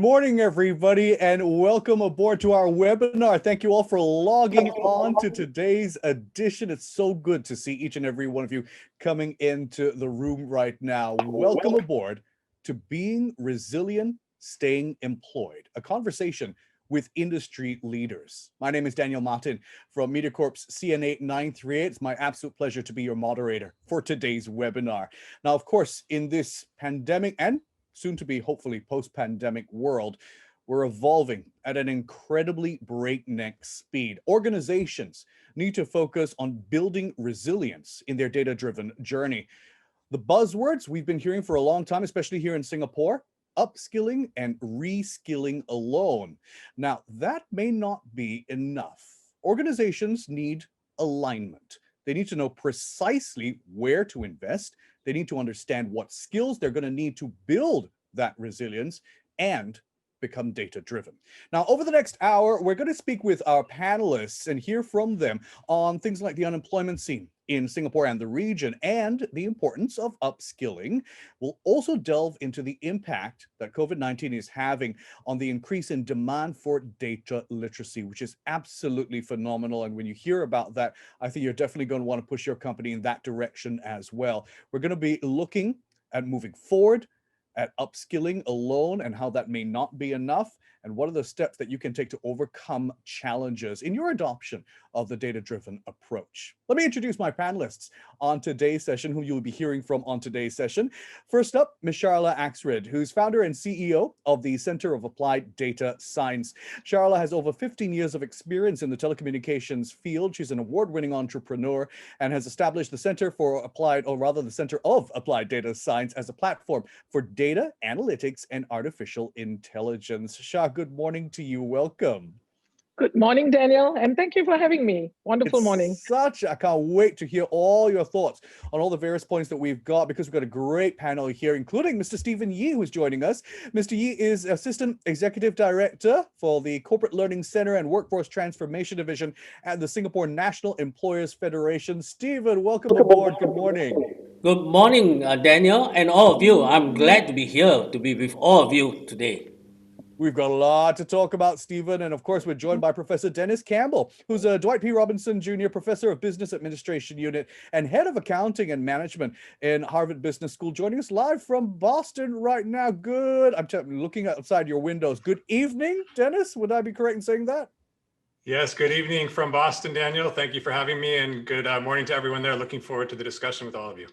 morning, everybody, and welcome aboard to our webinar. Thank you all for logging on to today's edition. It's so good to see each and every one of you coming into the room right now. Welcome aboard to Being Resilient, Staying Employed, a conversation with industry leaders. My name is Daniel Martin from MediaCorp's CNA 938. It's my absolute pleasure to be your moderator for today's webinar. Now, of course, in this pandemic and soon to be hopefully post-pandemic world, we're evolving at an incredibly breakneck speed. Organizations need to focus on building resilience in their data-driven journey. The buzzwords we've been hearing for a long time, especially here in Singapore: upskilling and reskilling alone. Now, that may not be enough. Organizations need alignment. They need to know precisely where to invest. They need to understand what skills they're going to need to build that resilience and become data-driven. Now, over the next hour, we're going to speak with our panelists and hear from them on things like the unemployment scene in Singapore and the region and the importance of upskilling. We'll also delve into the impact that COVID-19 is having on the increase in demand for data literacy, which is absolutely phenomenal. And when you hear about that, I think you're definitely going to want to push your company in that direction as well. We're going to be looking at moving forward, at upskilling alone and how that may not be enough, and what are the steps that you can take to overcome challenges in your adoption of the data-driven approach. Let me introduce my panelists on today's session, who you'll be hearing from on today's session. First up, Ms. Sharla Axred, who's founder and CEO of the Center of Applied Data Science. Sharla has over 15 years of experience in the telecommunications field. She's an award-winning entrepreneur and has established the Center for Applied, or rather the Center of Applied Data Science, as a platform for data analytics and artificial intelligence. Shah, good morning to you. Welcome. Good morning, Daniel, and thank you for having me. Wonderful morning. I can't wait to hear all your thoughts on all the various points that we've got, because we've got a great panel here, including Mr. Stephen Yee, who's joining us. Mr. Yee is Assistant Executive Director for the Corporate Learning Center and Workforce Transformation Division at the Singapore National Employers Federation. Stephen, welcome aboard. Good morning. Good morning, Daniel, and all of you. I'm glad to be here to be with all of you today. We've got a lot to talk about, Stephen, and of course we're joined by Professor Dennis Campbell, who's a Dwight P. Robinson Jr. Professor of Business Administration Unit and Head of Accounting and Management in Harvard Business School, joining us live from Boston right now. Good. I'm looking outside your windows. Good evening, Dennis. Would I be correct in saying that? Yes, good evening from Boston, Daniel. Thank you for having me, and good morning to everyone there. Looking forward to the discussion with all of you.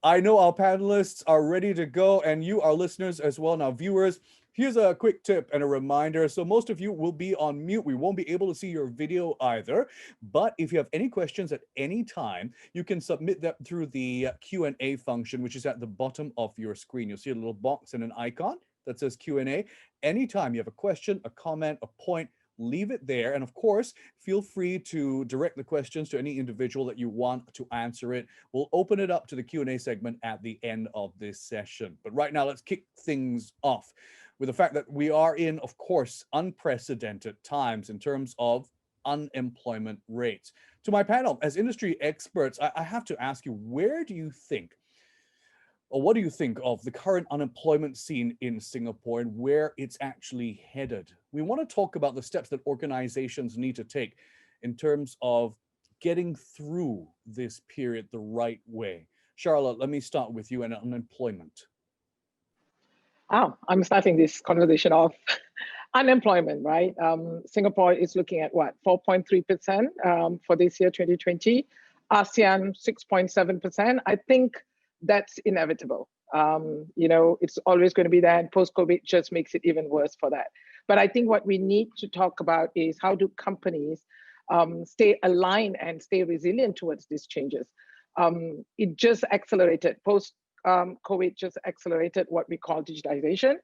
I know our panelists are ready to go, and you, our listeners as well, now viewers. Here's a quick tip and a reminder. So most of you will be on mute. We won't be able to see your video either. But if you have any questions at any time, you can submit that through the Q&A function, which is at the bottom of your screen. You'll see a little box and an icon that says Q&A. Anytime you have a question, a comment, a point, leave it there. And of course, feel free to direct the questions to any individual that you want to answer it. We'll open it up to the Q&A segment at the end of this session. But right now, let's kick things off with the fact that we are in, of course, unprecedented times in terms of unemployment rates. To my panel, as industry experts, I have to ask you, where do you think, or what do you think of the current unemployment scene in Singapore and where it's actually headed? We want to talk about the steps that organizations need to take in terms of getting through this period the right way. Charlotte, let me start with you and unemployment. Oh, I'm starting this conversation off. Unemployment, right? Singapore is looking at what, 4.3% for this year, 2020. ASEAN, 6.7%. I think that's inevitable. It's always going to be that. Post-COVID just makes it even worse for that. But I think what we need to talk about is how do companies stay aligned and stay resilient towards these changes. It just accelerated. Post-COVID just accelerated what we call digitization.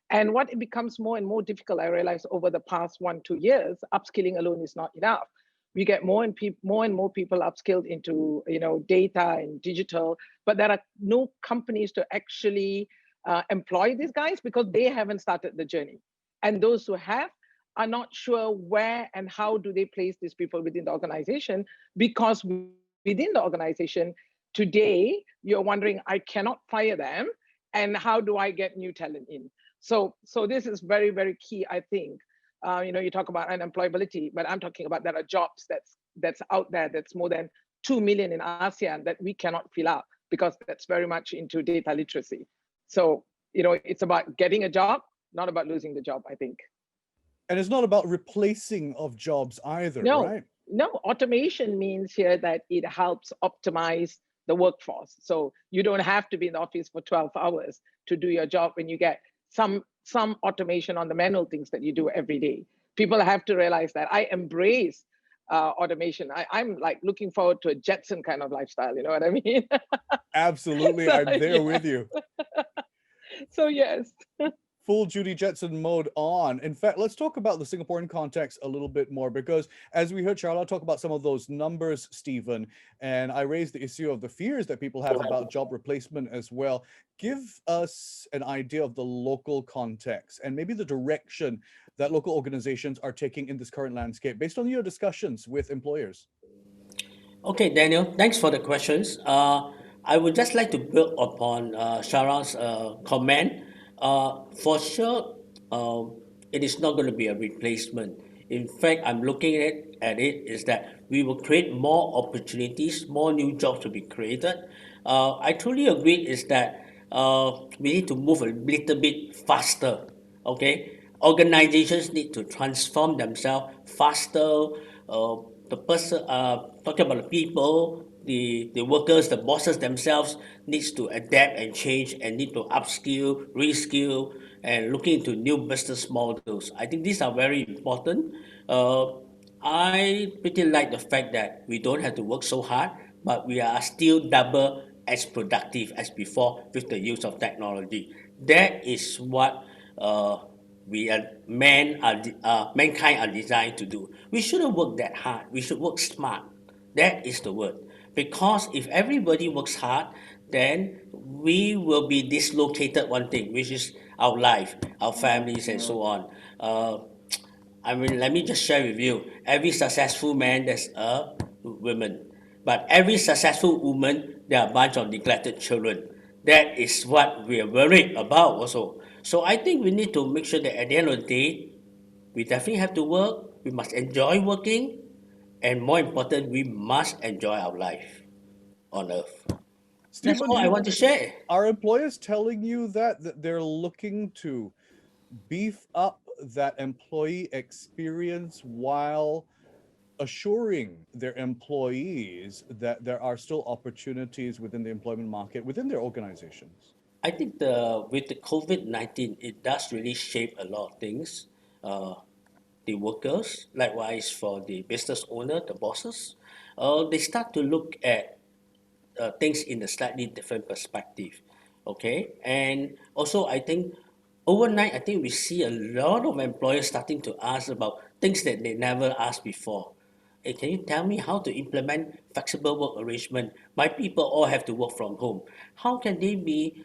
And what it becomes more and more difficult, I realized over the past 1-2 years, upskilling alone is not enough. We get more and more people upskilled into data and digital, but there are no companies to actually employ these guys because they haven't started the journey. And those who have are not sure where and how do they place these people within the organization, because within the organization today, you're wondering, I cannot fire them, and how do I get new talent in? So this is very, very key, I think. You talk about unemployability, but I'm talking about there are jobs that's out there that's more than 2 million in ASEAN that we cannot fill up because that's very much into data literacy. So, it's about getting a job, not about losing the job, I think. And it's not about replacing of jobs either, right? No, automation means here that it helps optimize the workforce. So you don't have to be in the office for 12 hours to do your job when you get some automation on the manual things that you do every day. People have to realize that. I embrace automation. I'm like looking forward to a Jetson kind of lifestyle. You know what I mean? Absolutely. So, I'm there with you. So yes. Full Judy Jetson mode on. In fact, let's talk about the Singaporean context a little bit more, because as we heard Charlotte talk about some of those numbers, Stephen, and I raised the issue of the fears that people have about job replacement as well. Give us an idea of the local context and maybe the direction that local organizations are taking in this current landscape based on your discussions with employers. Okay, Daniel, thanks for the questions. I would just like to build upon Shara's comment. For sure, it is not going to be a replacement. In fact, I'm looking at it is that we will create more opportunities, more new jobs to be created. I truly agree is that we need to move a little bit faster. Okay, organizations need to transform themselves faster. The person talking about the people, the workers, the bosses themselves needs to adapt and change and need to upskill, reskill, and looking into new business models. I think these are very important. I pretty like the fact that we don't have to work so hard, but we are still double as productive as before with the use of technology. That is what mankind are designed to do. We shouldn't work that hard. We should work smart. That is the word. Because if everybody works hard, then we will be dislocated one thing, which is our life, our families, and so on. Let me just share with you. Every successful man, there's a woman. But every successful woman, there are a bunch of neglected children. That is what we are worried about also. So I think we need to make sure that at the end of the day, we definitely have to work. We must enjoy working. And more important, we must enjoy our life on earth. That's all I want to share. Are employers telling you that they're looking to beef up that employee experience while assuring their employees that there are still opportunities within the employment market, within their organizations? I think with the COVID-19, it does really shape a lot of things. The workers, likewise for the business owner, the bosses, they start to look at things in a slightly different perspective. Okay, and also I think overnight, I think we see a lot of employers starting to ask about things that they never asked before. Hey, can you tell me how to implement flexible work arrangement? My people all have to work from home. How can they be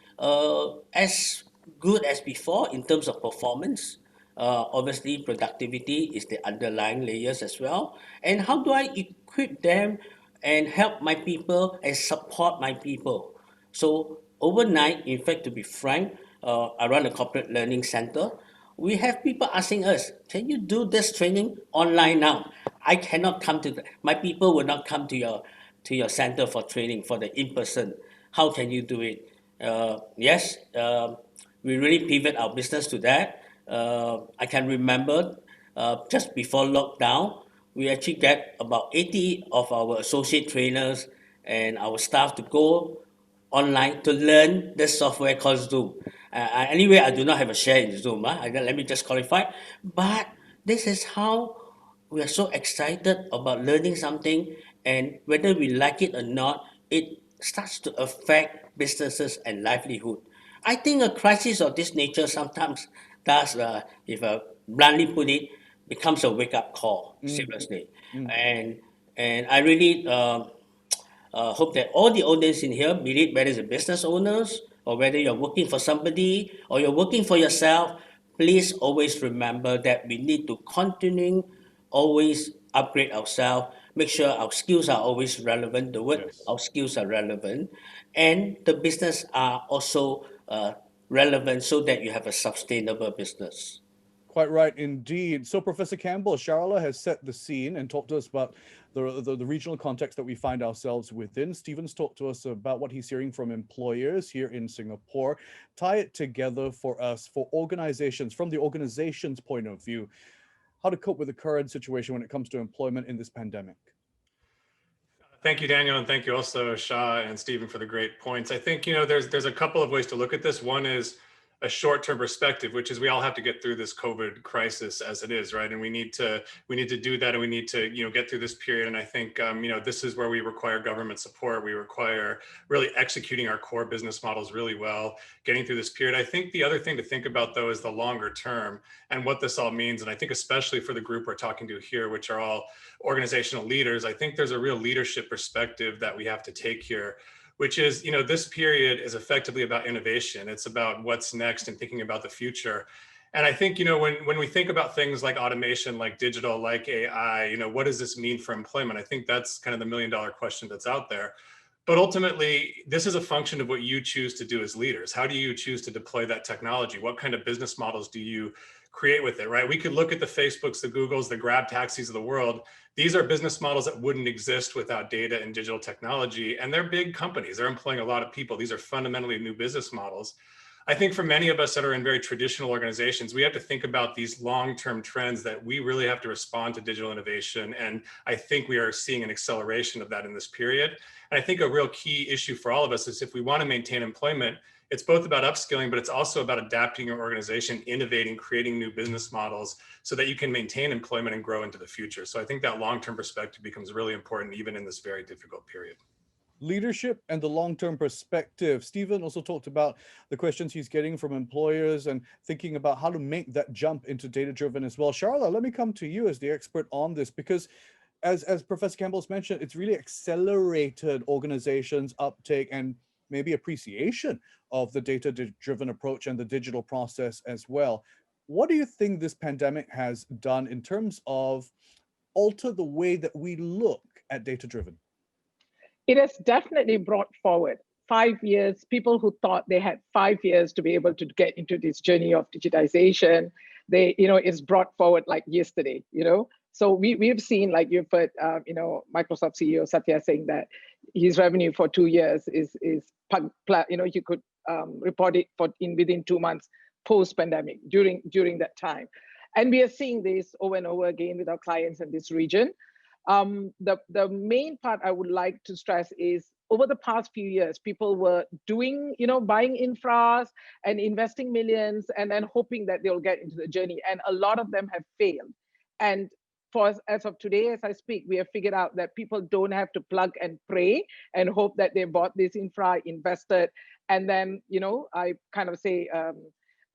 as good as before in terms of performance? Obviously, productivity is the underlying layers as well. And how do I equip them and help my people and support my people? So overnight, in fact, to be frank, I run a corporate learning center. We have people asking us, can you do this training online now? I cannot come to my people will not come to your center for training for the in-person. How can you do it? Yes, we really pivot our business to that. I can remember just before lockdown, we actually get about 80 of our associate trainers and our staff to go online to learn this software called Zoom. Anyway, I do not have a share in Zoom. Let me just qualify. But this is how we are so excited about learning something, and whether we like it or not, it starts to affect businesses and livelihood. I think a crisis of this nature sometimes does, if I bluntly put it, becomes a wake-up call, seriously. And I really hope that all the audience in here, be it whether it's a business owners or whether you're working for somebody or you're working for yourself, please always remember that we need to continue always upgrade ourselves, make sure our skills are always relevant. The word Yes. our skills are relevant, and the business are also relevant so that you have a sustainable business. Quite right indeed. So Professor Campbell, Sharla has set the scene and talked to us about the regional context that we find ourselves within. Stephen's talked to us about what he's hearing from employers here in Singapore. Tie it together for us, for organizations, from the organization's point of view, how to cope with the current situation when it comes to employment in this pandemic. Thank you, Daniel, and thank you also, Shah and Stephen, for the great points. I think, there's a couple of ways to look at this. One is a short-term perspective, which is we all have to get through this COVID crisis as it is, right? And we need to do that, and we need to get through this period. And I think this is where we require government support. We require really executing our core business models really well, getting through this period. I think the other thing to think about, though, is the longer term and what this all means. And I think especially for the group we're talking to here, which are all organizational leaders, I think there's a real leadership perspective that we have to take here, which is, this period is effectively about innovation. It's about what's next and thinking about the future. And I think, when we think about things like automation, like digital, like AI, what does this mean for employment? I think that's kind of the million-dollar question that's out there. But ultimately, this is a function of what you choose to do as leaders. How do you choose to deploy that technology? What kind of business models do you create with it, right? We could look at the Facebooks, the Googles, the Grab taxis of the world. These are business models that wouldn't exist without data and digital technology. And they're big companies. They're employing a lot of people. These are fundamentally new business models. I think for many of us that are in very traditional organizations, we have to think about these long-term trends that we really have to respond to digital innovation. And I think we are seeing an acceleration of that in this period. And I think a real key issue for all of us is if we want to maintain employment, it's both about upskilling, but it's also about adapting your organization, innovating, creating new business models so that you can maintain employment and grow into the future. So I think that long-term perspective becomes really important even in this very difficult period. Leadership and the long-term perspective. Stephen also talked about the questions he's getting from employers and thinking about how to make that jump into data-driven as well. Sharla, let me come to you as the expert on this, because as Professor Campbell's mentioned, it's really accelerated organizations' uptake and maybe appreciation of the data-driven approach and the digital process as well. What do you think this pandemic has done in terms of alter the way that we look at data-driven? It has definitely brought forward 5 years. People who thought they had 5 years to be able to get into this journey of digitization, it's brought forward like yesterday, So we've seen, like you've heard, Microsoft CEO Satya saying that his revenue for 2 years is you could report it within 2 months post-pandemic during that time. And we are seeing this over and over again with our clients in this region. The main part I would like to stress is over the past few years, people were doing, buying infras and investing millions and then hoping that they'll get into the journey. And a lot of them have failed. And as of today, as I speak, we have figured out that people don't have to plug and pray and hope that they bought this infra, invested, and then, I kind of say,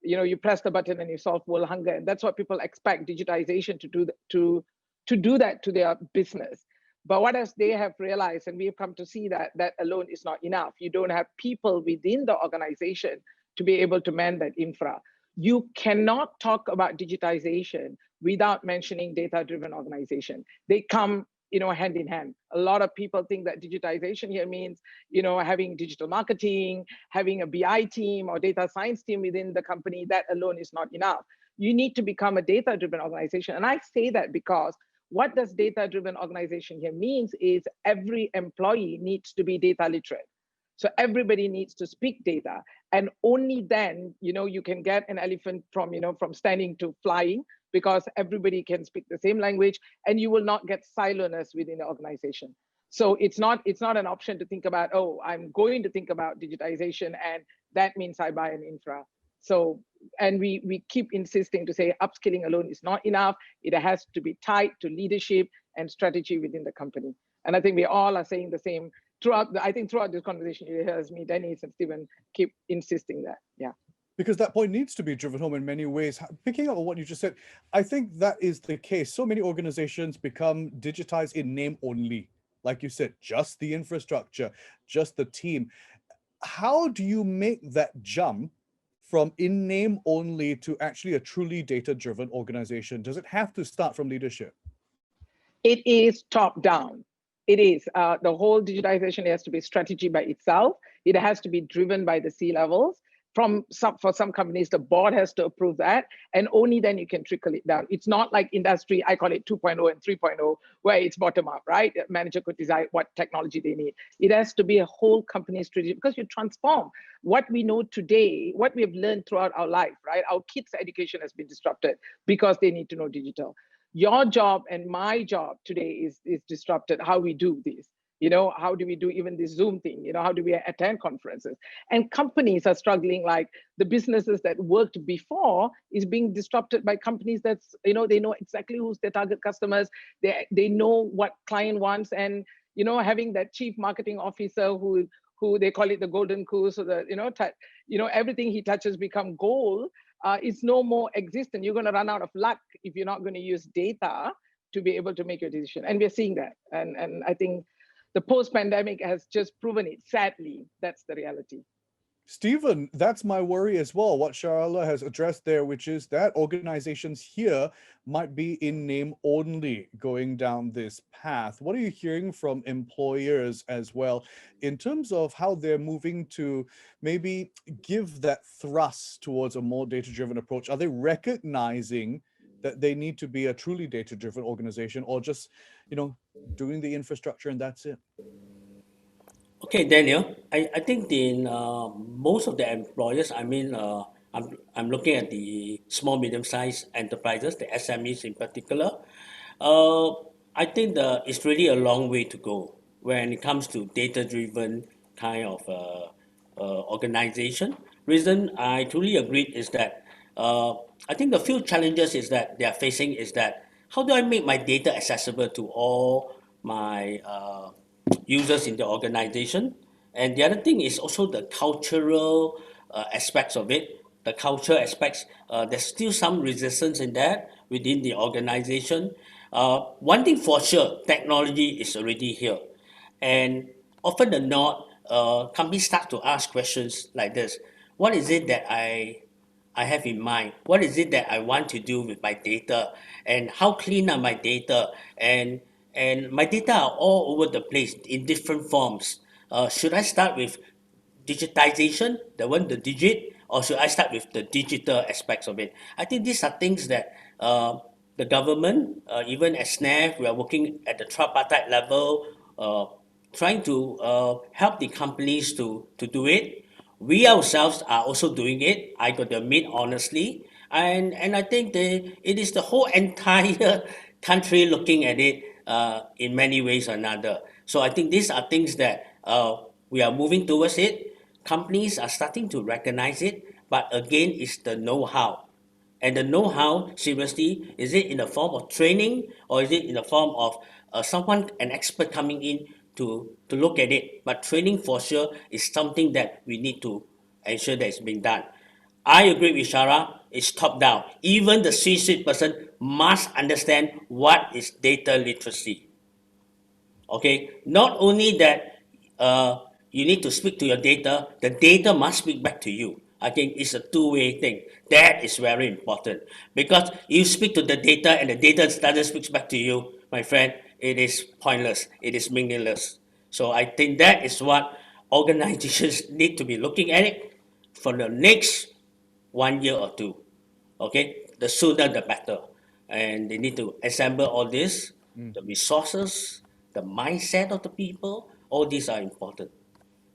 you press the button and you solve world hunger. And that's what people expect digitization to do that to their business. But what else they have realized, and we've come to see that alone is not enough. You don't have people within the organization to be able to man that infra. You cannot talk about digitization without mentioning data-driven organization. They come, hand in hand. A lot of people think that digitization here means, having digital marketing, having a BI team or data science team within the company. That alone is not enough. You need to become a data-driven organization. And I say that because what does data-driven organization here means is every employee needs to be data literate. So everybody needs to speak data. And only then, you can get an elephant from standing to flying, because everybody can speak the same language and you will not get siloness within the organization. So it's not an option to think about, oh, I'm going to think about digitization and that means I buy an infra. So, and we keep insisting to say upskilling alone is not enough. It has to be tied to leadership and strategy within the company. And I think we all are saying the same throughout this conversation. You hear me, Dennis and Stephen keep insisting that, yeah. Because that point needs to be driven home in many ways. Picking up on what you just said, I think that is the case. So many organizations become digitized in name only. Like you said, just the infrastructure, just the team. How do you make that jump from in name only to actually a truly data-driven organization? Does it have to start from leadership? It is top down. It is. The whole digitization has to be strategy by itself. It has to be driven by the C-levels. for some companies, the board has to approve that, and only then you can trickle it down. It's not like industry, I call it 2.0 and 3.0, where it's bottom up, right? The manager could decide what technology they need. It has to be a whole company strategy, because you transform what we know today, what we have learned throughout our life, right? Our kids' education has been disrupted because they need to know digital. Your job and my job today is disrupted, how we do this. How do we do even this Zoom thing? How do we attend conferences? And companies are struggling, like the businesses that worked before is being disrupted by companies that's, they know exactly who's their target customers. They know what client wants, and, having that chief marketing officer who they call it the golden goose, or the, everything he touches become gold, it's no more existent. You're going to run out of luck if you're not going to use data to be able to make your decision. And we're seeing that. And I think the post-pandemic has just proven it. Sadly, that's the reality. Stephen, that's my worry as well. What Sharala has addressed there, which is that organizations here might be in name only going down this path. What are you hearing from employers as well in terms of how they're moving to maybe give that thrust towards a more data-driven approach? Are they recognizing that they need to be a truly data-driven organization, or just, doing the infrastructure and that's it? Okay, Daniel, I think in most of the employers, I'm looking at the small, medium-sized enterprises, the SMEs in particular. Uh, I think it's really a long way to go when it comes to data-driven kind of organization. Reason I truly agree is that uh, I think the few challenges is that they are facing is that how do I make my data accessible to all my users in the organization? And the other thing is also the cultural aspects of it. The culture aspects, there's still some resistance in that within the organization. One thing for sure, technology is already here. And often than not, companies start to ask questions like this. What is it that I have in mind? What is it that I want to do with my data? And how clean are my data? And my data are all over the place in different forms. Should I start with digitization, the digit, or should I start with the digital aspects of it? I think these are things that the government, even as SNAF, we are working at the tripartite level, trying to help the companies to do it. We ourselves are also doing it. I got to admit honestly, and I think it is the whole entire country looking at it in many ways or another. So I think these are things that we are moving towards it. Companies are starting to recognize it, but again, it's the know-how. And the know-how, seriously, is it in the form of training, or is it in the form of an expert coming in to look at it? But training for sure is something that we need to ensure that it's being done. I agree with Shara, it's top down. Even the C-suite person must understand what is data literacy. Okay, not only that you need to speak to your data, the data must speak back to you. I think it's a two-way thing. That is very important, because you speak to the data and the data doesn't speak back to you, my friend, it is pointless, it is meaningless. So I think that is what organizations need to be looking at it for the next 1 year or two. Okay, the sooner the better. And they need to assemble all this, the resources, the mindset of the people. All these are important.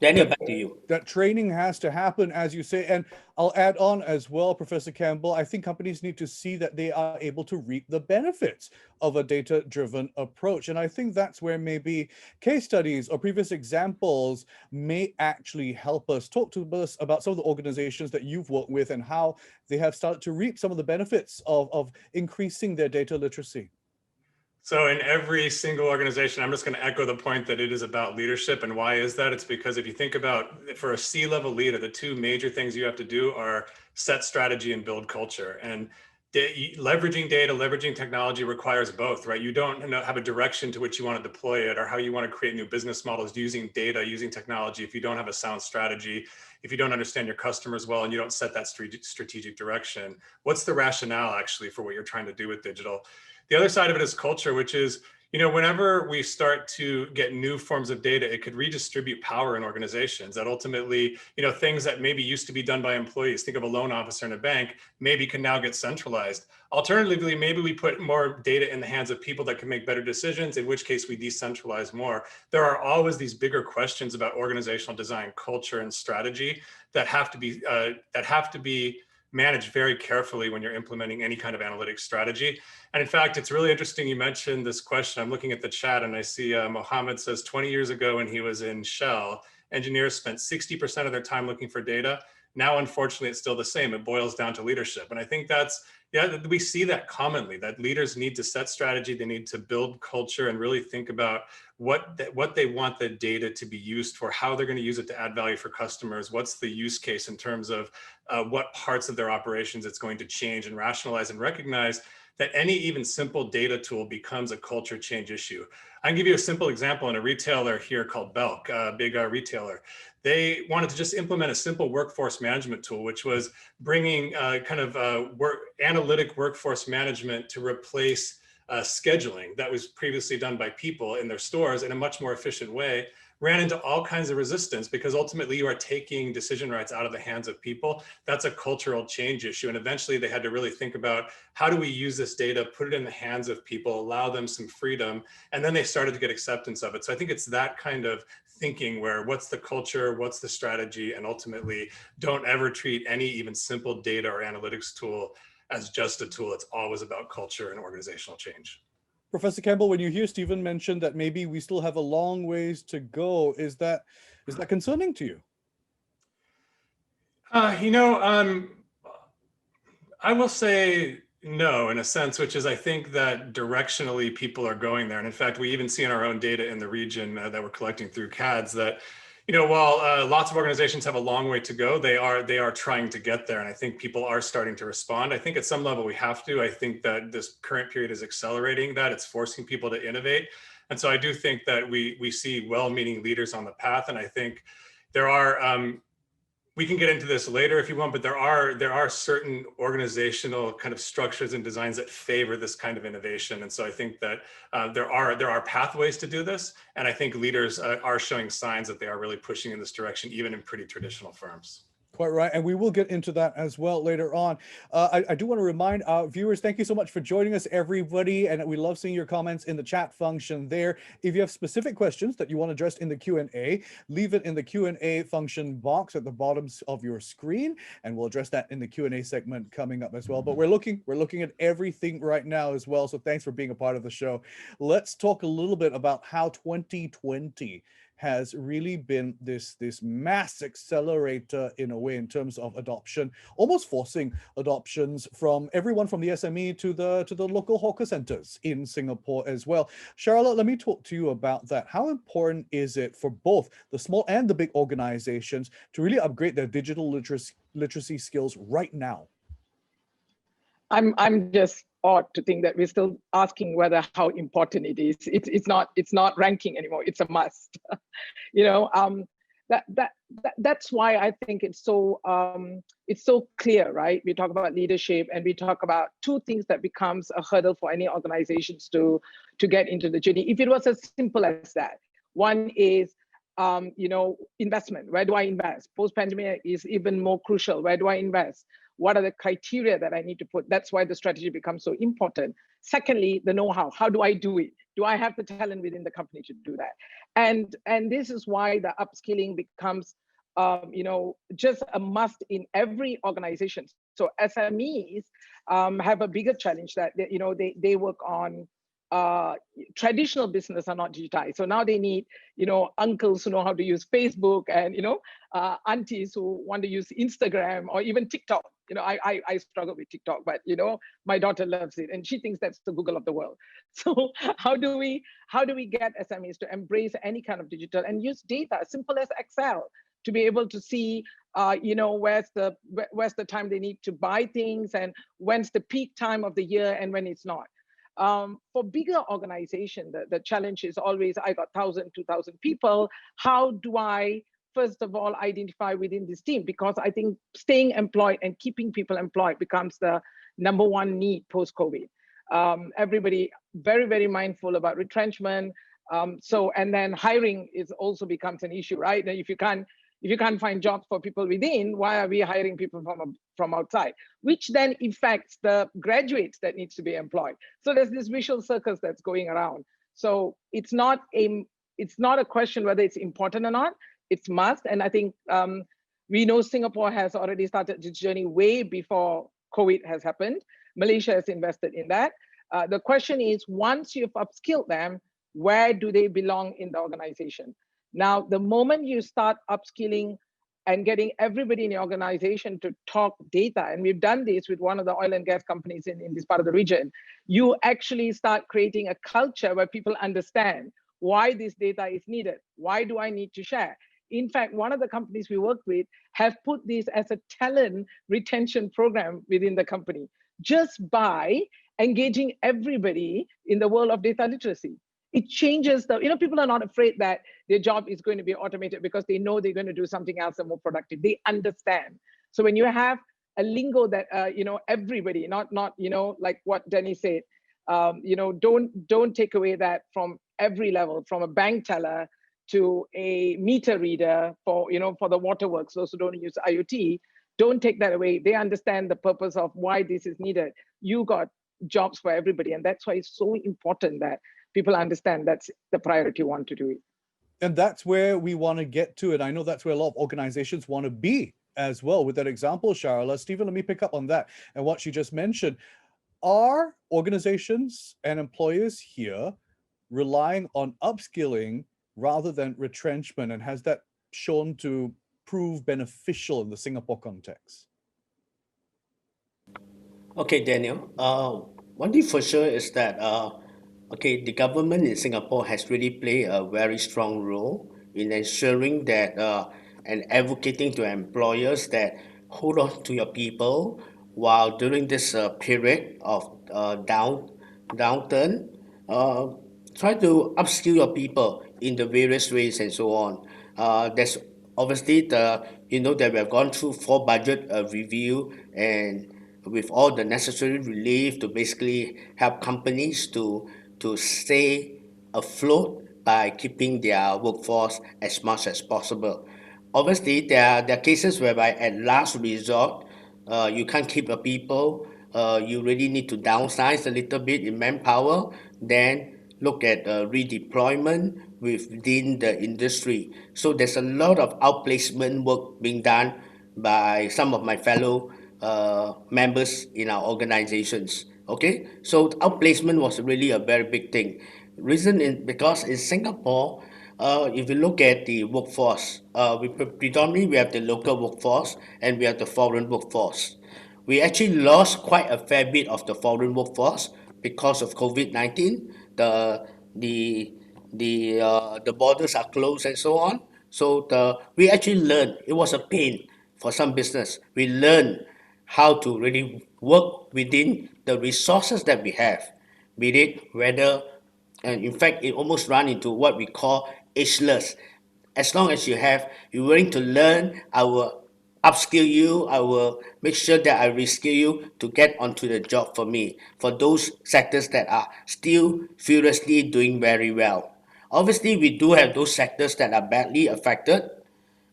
Daniel, back to you. That training has to happen, as you say. And I'll add on as well, Professor Campbell, I think companies need to see that they are able to reap the benefits of a data-driven approach. And I think that's where maybe case studies or previous examples may actually help us. Talk to us about some of the organizations that you've worked with and how they have started to reap some of the benefits of increasing their data literacy. So in every single organization, I'm just going to echo the point that it is about leadership. And why is that? It's because if you think about, for a C-level leader, the two major things you have to do are set strategy and build culture. And leveraging data, leveraging technology requires both, right? You don't have a direction to which you want to deploy it or how you want to create new business models using data, using technology, if you don't have a sound strategy, if you don't understand your customers well and you don't set that strategic direction. What's the rationale actually for what you're trying to do with digital? The other side of it is culture, which is, whenever we start to get new forms of data, it could redistribute power in organizations that ultimately, things that maybe used to be done by employees, think of a loan officer in a bank, maybe can now get centralized. Alternatively, maybe we put more data in the hands of people that can make better decisions, in which case we decentralize more. There are always these bigger questions about organizational design, culture, and strategy that have to be managed very carefully when you're implementing any kind of analytics strategy. And in fact, it's really interesting you mentioned this question. I'm looking at the chat and I see Mohammed says 20 years ago when he was in Shell, engineers spent 60% of their time looking for data. Now, unfortunately, it's still the same. It boils down to leadership. And I think we see that commonly, that leaders need to set strategy, they need to build culture and really think about what they want the data to be used for, how they're going to use it to add value for customers, what's the use case in terms of what parts of their operations it's going to change, and rationalize and recognize that any even simple data tool becomes a culture change issue. I can give you a simple example in a retailer here called Belk, a big retailer. They wanted to just implement a simple workforce management tool, which was bringing analytic workforce management to replace scheduling that was previously done by people in their stores in a much more efficient way. Ran into all kinds of resistance because ultimately you are taking decision rights out of the hands of people. That's a cultural change issue. And eventually they had to really think about how do we use this data, put it in the hands of people, allow them some freedom, and then they started to get acceptance of it. So I think it's that kind of thinking where what's the culture, what's the strategy, and ultimately don't ever treat any even simple data or analytics tool as just a tool. It's always about culture and organizational change. Professor Campbell, when you hear Stephen mention that maybe we still have a long ways to go, is that concerning to you? I will say no, in a sense, which is I think that directionally people are going there. And in fact, we even see in our own data in the region that we're collecting through CADS that, while lots of organizations have a long way to go, they are trying to get there. And I think people are starting to respond. I think at some level we have to. I think that this current period is accelerating that. It's forcing people to innovate. And so I do think that we see well-meaning leaders on the path. And I think there are, we can get into this later if you want, but there are certain organizational kind of structures and designs that favor this kind of innovation. And so I think that there are pathways to do this. And I think leaders are showing signs that they are really pushing in this direction, even in pretty traditional firms. Quite right. And we will get into that as well later on. I do want to remind our viewers, thank you so much for joining us, everybody. And we love seeing your comments in the chat function there. If you have specific questions that you want addressed in the Q&A, leave it in the Q&A function box at the bottom of your screen. And we'll address that in the Q&A segment coming up as well. But we're looking at everything right now as well. So thanks for being a part of the show. Let's talk a little bit about how 2020 has really been this mass accelerator in a way in terms of adoption, almost forcing adoptions from everyone from the SME to the local hawker centers in Singapore as well. Charlotte, let me talk to you about that. How important is it for both the small and the big organizations to really upgrade their digital literacy skills right now? I'm just odd to think that we're still asking whether how important it is. It's not ranking anymore. It's a must. That's why I think it's so clear, right? We talk about leadership and we talk about two things that becomes a hurdle for any organizations to get into the journey. If it was as simple as that, one is investment. Where do I invest? Post-pandemic is even more crucial. Where do I invest? What are the criteria that I need to put? That's why the strategy becomes so important. Secondly, the know-how. How do I do it? Do I have the talent within the company to do that? And this is why the upskilling becomes, just a must in every organization. So SMEs have a bigger challenge that they work on. Traditional business are not digitized, so now they need uncles who know how to use Facebook and aunties who want to use Instagram or even TikTok. I struggle with TikTok, but my daughter loves it and she thinks that's the Google of the world. So how do we get SMEs to embrace any kind of digital and use data as simple as Excel to be able to see where's the time they need to buy things and when's the peak time of the year and when it's not. For bigger organization, the challenge is always, I got 1,000, 2,000 people. How do I, first of all, identify within this team? Because I think staying employed and keeping people employed becomes the number one need post-COVID. Everybody very, very mindful about retrenchment. And then hiring is also becomes an issue, right? And if you can't find jobs for people within, why are we hiring people from outside? Which then affects the graduates that needs to be employed. So there's this vicious circus that's going around. So it's not a question whether it's important or not. It's must. And I think we know Singapore has already started this journey way before COVID has happened. Malaysia has invested in that. The question is, once you've upskilled them, where do they belong in the organization? Now, the moment you start upskilling and getting everybody in the organization to talk data, and we've done this with one of the oil and gas companies in this part of the region, you actually start creating a culture where people understand why this data is needed. Why do I need to share? In fact, one of the companies we worked with have put this as a talent retention program within the company, just by engaging everybody in the world of data literacy. It changes people are not afraid that their job is going to be automated because they know they're going to do something else and more productive. They understand. So when you have a lingo that, everybody, not like what Denny said, don't take away that from every level, from a bank teller to a meter reader for the waterworks, those who don't use IoT, don't take that away. They understand the purpose of why this is needed. You got jobs for everybody. And that's why it's so important that people understand that's the priority one to do it. And that's where we want to get to it. I know that's where a lot of organizations want to be as well. With that example, Sharla, Stephen, let me pick up on that and what she just mentioned. Are organizations and employers here relying on upskilling rather than retrenchment? And has that shown to prove beneficial in the Singapore context? Okay, Daniel. One thing for sure is that the government in Singapore has really played a very strong role in ensuring that and advocating to employers that hold on to your people while during this period of downturn. Try to upskill your people in the various ways and so on. There's obviously that we have gone through 4 budget review and with all the necessary relief to basically help companies to stay afloat by keeping their workforce as much as possible. Obviously, there are cases whereby at last resort, you can't keep your people. You really need to downsize a little bit in manpower. Then look at redeployment within the industry. So there's a lot of outplacement work being done by some of my fellow members in our organizations. Okay, so outplacement was really a very big thing. Reason is because in Singapore, if you look at the workforce, predominantly we have the local workforce and we have the foreign workforce. We actually lost quite a fair bit of the foreign workforce because of COVID-19. The borders are closed and so on. So we actually learned, it was a pain for some business. We learned how to really work within the resources that we have, be it whether, and in fact, it almost run into what we call ageless. As long as you're willing to learn, I will upskill you, I will make sure that I reskill you to get onto the job for me, for those sectors that are still furiously doing very well. Obviously, we do have those sectors that are badly affected,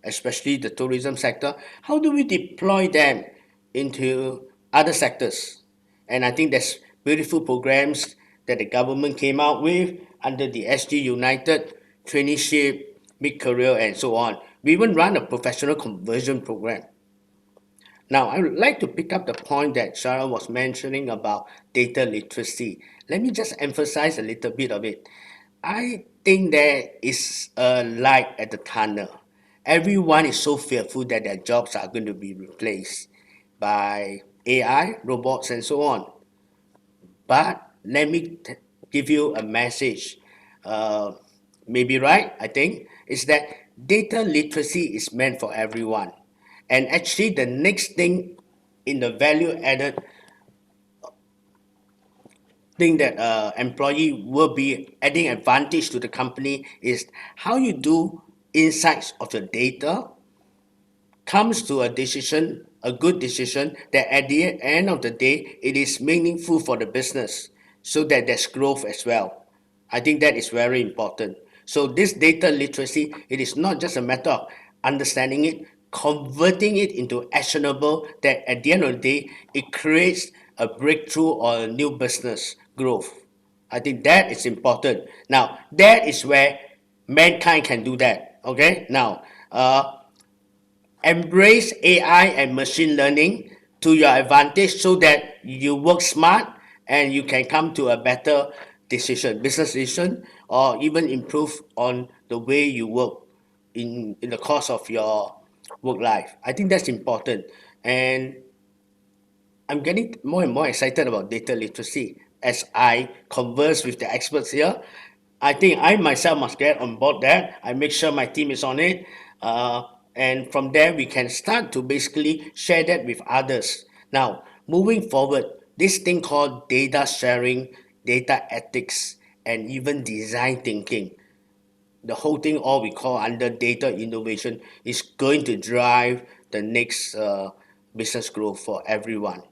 especially the tourism sector. How do we deploy them into other sectors? And I think there's beautiful programs that the government came out with under the SG United traineeship, mid-career, and so on. We even run a professional conversion program. Now, I would like to pick up the point that Shara was mentioning about data literacy. Let me just emphasize a little bit of it. I think there is a light at the tunnel. Everyone is so fearful that their jobs are going to be replaced by AI, robots, and so on. But let me give you a message. Maybe right, I think, is that data literacy is meant for everyone. And actually, the next thing in the value added thing that employee will be adding advantage to the company is how you do insights of the data comes to a decision, a good decision that at the end of the day, it is meaningful for the business. so that there's growth as well. I think that is very important. So this data literacy, it is not just a matter of understanding it, converting it into actionable, that at the end of the day, it creates a breakthrough or a new business growth. I think that is important. Now, that is where mankind can do that. Okay. Now, embrace AI and machine learning to your advantage so that you work smart and you can come to a better decision, business decision, or even improve on the way you work in the course of your work life. I think that's important. And I'm getting more and more excited about data literacy as I converse with the experts here. I think I myself must get on board that. I make sure my team is on it. And from there, we can start to basically share that with others. Now, moving forward, this thing called data sharing, data ethics, and even design thinking, the whole thing, all we call under data innovation, is going to drive the next business growth for everyone.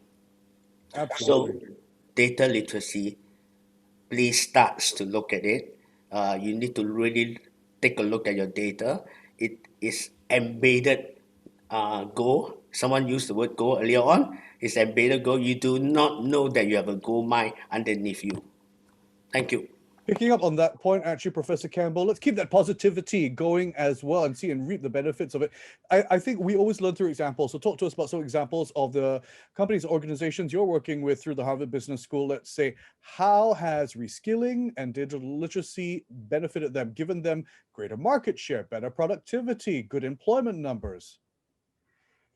Absolutely. So data literacy, please start to look at it. You need to really take a look at your data. It is embedded gold. Someone used the word gold earlier on. It's embedded gold. You do not know that you have a gold mine underneath you. Thank you. Picking up on that point, actually, Professor Campbell, let's keep that positivity going as well and see and reap the benefits of it. I think we always learn through examples. So talk to us about some examples of the companies, organizations you're working with through the Harvard Business School. Let's say, how has reskilling and digital literacy benefited them, given them greater market share, better productivity, good employment numbers?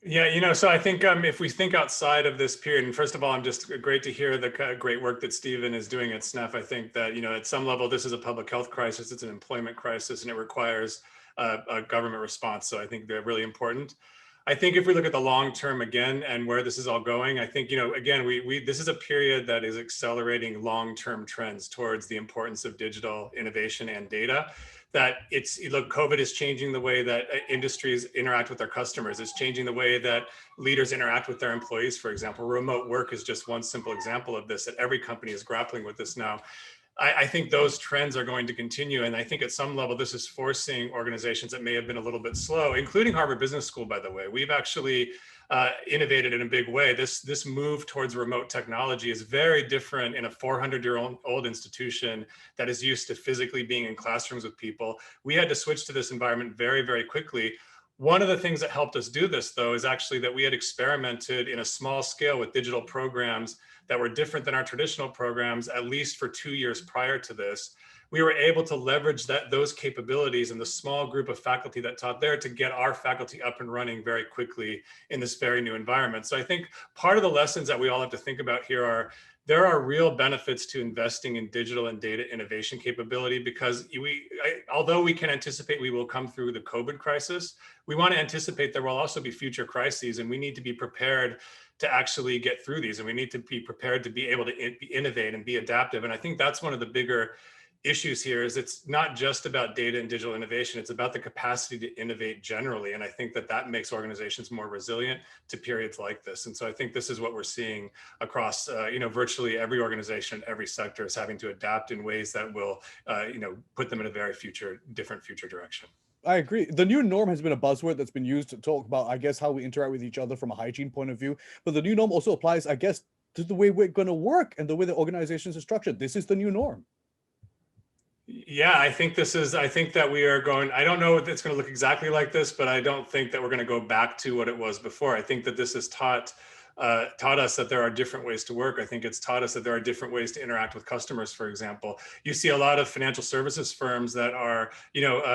Yeah, so I think if we think outside of this period, and first of all, I'm just great to hear the great work that Stephen is doing at SNEF. I think that, at some level, this is a public health crisis, it's an employment crisis, and it requires a government response. So I think they're really important. I think if we look at the long term again and where this is all going, I think, again, this is a period that is accelerating long-term trends towards the importance of digital innovation and data. That look, COVID is changing the way that industries interact with their customers. It's changing the way that leaders interact with their employees, for example. Remote work is just one simple example of this, that every company is grappling with this now. I think those trends are going to continue. And I think at some level, this is forcing organizations that may have been a little bit slow, including Harvard Business School, by the way. We've actually innovated in a big way. This move towards remote technology is very different in a 400-year-old institution that is used to physically being in classrooms with people. We had to switch to this environment very, very quickly. One of the things that helped us do this, though, is actually that we had experimented in a small scale with digital programs that were different than our traditional programs, at least for 2 years prior to this. We were able to leverage those capabilities and the small group of faculty that taught there to get our faculty up and running very quickly in this very new environment. So I think part of the lessons that we all have to think about here are, there are real benefits to investing in digital and data innovation capability, because although we can anticipate we will come through the COVID crisis, we want to anticipate there will also be future crises, and we need to be prepared to actually get through these, and we need to be prepared to be able to innovate and be adaptive. And I think that's one of the bigger issues here, is it's not just about data and digital innovation, it's about the capacity to innovate generally. And I think that makes organizations more resilient to periods like this. And so I think this is what we're seeing across virtually every organization, every sector is having to adapt in ways that will put them in a very different future direction. I agree. The new norm has been a buzzword that's been used to talk about, I guess, how we interact with each other from a hygiene point of view. But the new norm also applies, I guess, to the way we're going to work and the way the organizations are structured. This is the new norm. Yeah, I think that we are going, I don't know if it's going to look exactly like this, but I don't think that we're going to go back to what it was before. I think that this has taught us that there are different ways to work. I think it's taught us that there are different ways to interact with customers, for example. You see a lot of financial services firms that are,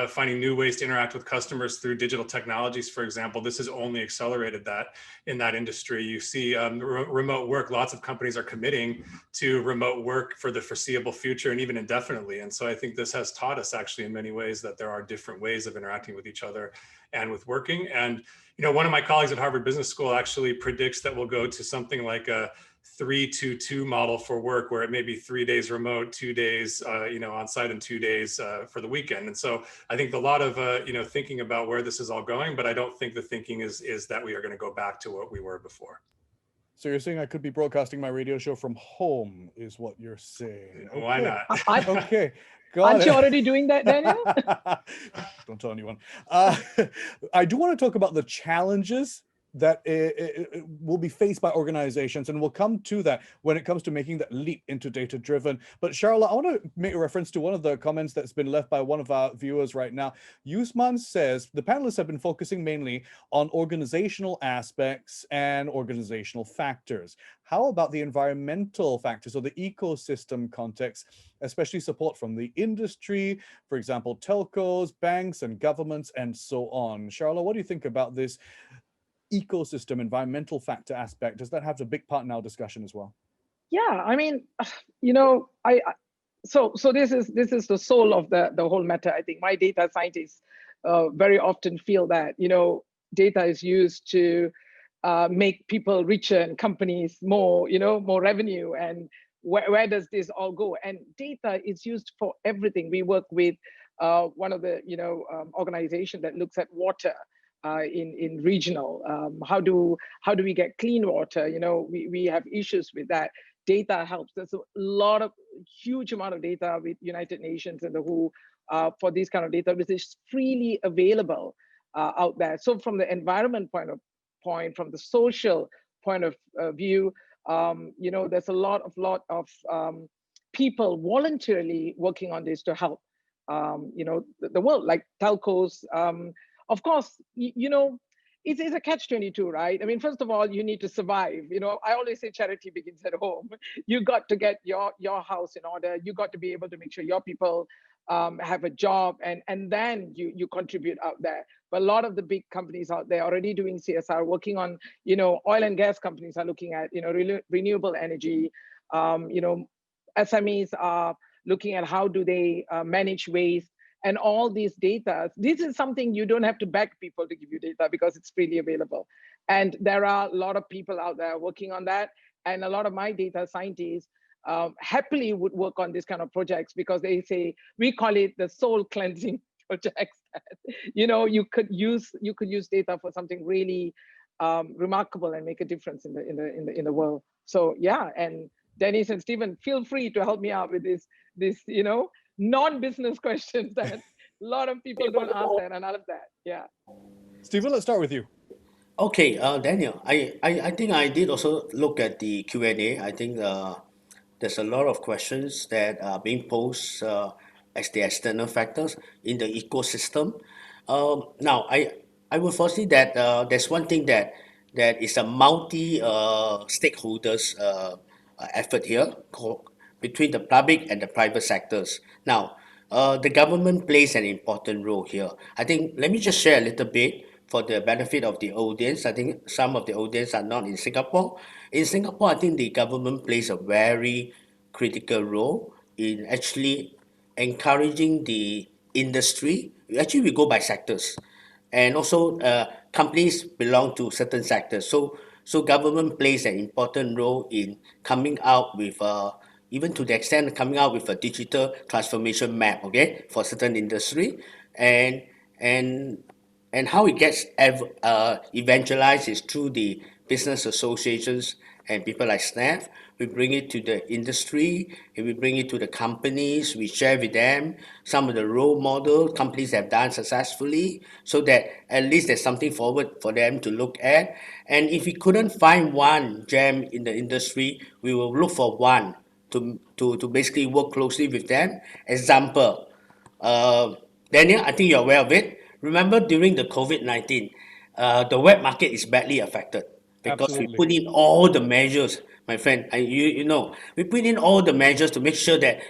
finding new ways to interact with customers through digital technologies, for example. This has only accelerated that in that industry. You see remote work. Lots of companies are committing to remote work for the foreseeable future and even indefinitely. And so I think this has taught us actually in many ways that there are different ways of interacting with each other and with working. And one of my colleagues at Harvard Business School actually predicts that we'll go to something like a 3-2-2 model for work, where it may be 3 days remote, 2 days, on site, and 2 days for the weekend. And so I think a lot of, thinking about where this is all going, but I don't think the thinking is that we are going to go back to what we were before. So you're saying I could be broadcasting my radio show from home, is what you're saying? Why Okay. not? Okay, got Aren't it. you already doing that, Daniel? Don't tell anyone. I do want to talk about the challenges that will be faced by organizations, and we'll come to that when it comes to making that leap into data-driven. But Charlotte, I want to make a reference to one of the comments that's been left by one of our viewers right now. Yusman says, the panelists have been focusing mainly on organizational aspects and organizational factors. How about the environmental factors or the ecosystem context, especially support from the industry, for example, telcos, banks, and governments, and so on? Charlotte, what do you think about this ecosystem, environmental factor aspect? Does that have a big part in our discussion as well? Yeah, I mean, so this is the soul of the whole matter. I think my data scientists very often feel that data is used to make people richer and companies more more revenue, and where does this all go? And data is used for everything. We work with one of the organization that looks at water in regional. How do we get clean water? We have issues with that. Data helps. There's a lot of huge amount of data with United Nations and the WHO for this kind of data, which is freely available out there. So from the environment point, from the social point of view, there's a lot of people voluntarily working on this to help the world, like telcos. Of course, it's a catch-22, right? I mean, first of all, you need to survive. I always say charity begins at home. You got to get your house in order. You got to be able to make sure your people have a job, and then you contribute out there. But a lot of the big companies out there already doing CSR, working on, oil and gas companies are looking at, renewable energy. SMEs are looking at how do they manage waste. And all these data, this is something you don't have to beg people to give you data because it's freely available. And there are a lot of people out there working on that. And a lot of my data scientists happily would work on this kind of projects because they say, we call it the soul cleansing projects. You could use data for something really remarkable and make a difference in the world. So yeah, and Dennis and Stephen, feel free to help me out with this non-business questions that a lot of people don't ask that, and all of that. Yeah. Stephen, let's start with you. Okay, Daniel, I think I did also look at the Q&A. I think there's a lot of questions that are being posed as the external factors in the ecosystem. Now, I would foresee that there's one thing that is a multi stakeholders effort here between the public and the private sectors. Now, the government plays an important role here. I think, let me just share a little bit for the benefit of the audience. I think some of the audience are not in Singapore. In Singapore, I think the government plays a very critical role in actually encouraging the industry. Actually, we go by sectors. And also, companies belong to certain sectors. So government plays an important role in coming out with even to the extent coming out with a digital transformation map, okay, for certain industry, and and and how it gets evangelized is through the business associations and people like staff. We bring it to the industry, and we bring it to the companies. We share with them some of the role model companies have done successfully, so that at least there's something forward for them to look at. And if we couldn't find one gem in the industry, we will look for one to basically work closely with them. Example, Daniel, I think you're aware of it. Remember during the COVID-19, the web market is badly affected because we Absolutely. put in all the measures, my friend. We put in all the measures to make sure that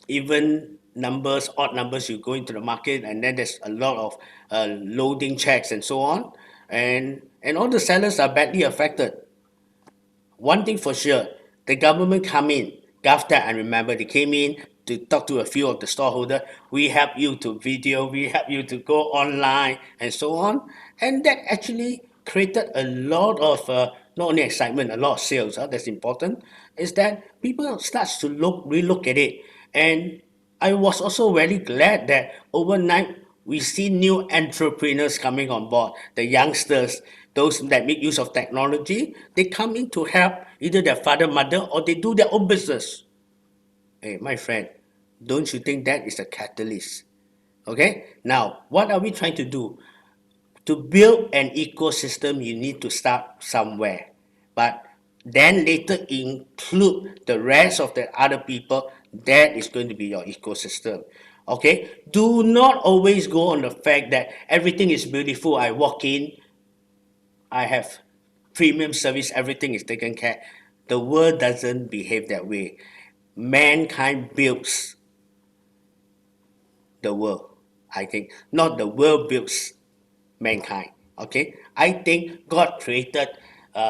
even numbers, odd numbers, you go into the market, and then there's a lot of loading checks and so on, and all the sellers are badly affected. One thing for sure, the government come in, GovTech, and remember they came in to talk to a few of the storeholders. We help you to video, we help you to go online, and so on. And that actually created a lot of not only excitement, a lot of sales. That's important. Is that people starts to relook at it, and I was also very glad that overnight we see new entrepreneurs coming on board, the youngsters, those that make use of technology, they come in to help either their father, mother, or they do their own business. Hey, my friend, don't you think that is a catalyst? Okay, now what are we trying to do? To build an ecosystem, you need to start somewhere, but then later include the rest of the other people. That is going to be your ecosystem. Okay, do not always go on the fact that everything is beautiful. I walk in, I have premium service, everything is taken care. The world doesn't behave that way. Mankind builds the world, I think, not the world builds mankind. Okay, I think God created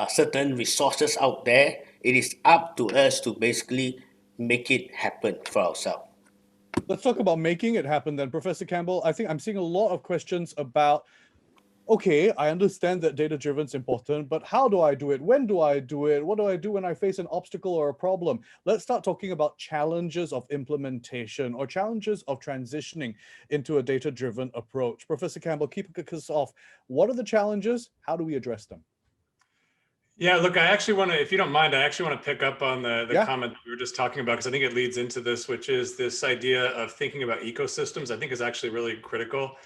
certain resources out there. It is up to us to basically make it happen for ourselves. Let's talk about making it happen then, Professor Campbell. I think I'm seeing a lot of questions about, okay, I understand that data-driven is important, but how do I do it? When do I do it? What do I do when I face an obstacle or a problem? Let's start talking about challenges of implementation or challenges of transitioning into a data-driven approach. Professor Campbell, keep us off. What are the challenges? How do we address them? Yeah, look, I actually want to, if you don't mind, I actually want to pick up on the Yeah. comment that we were just talking about, because I think it leads into this, which is this idea of thinking about ecosystems, I think is actually really critical.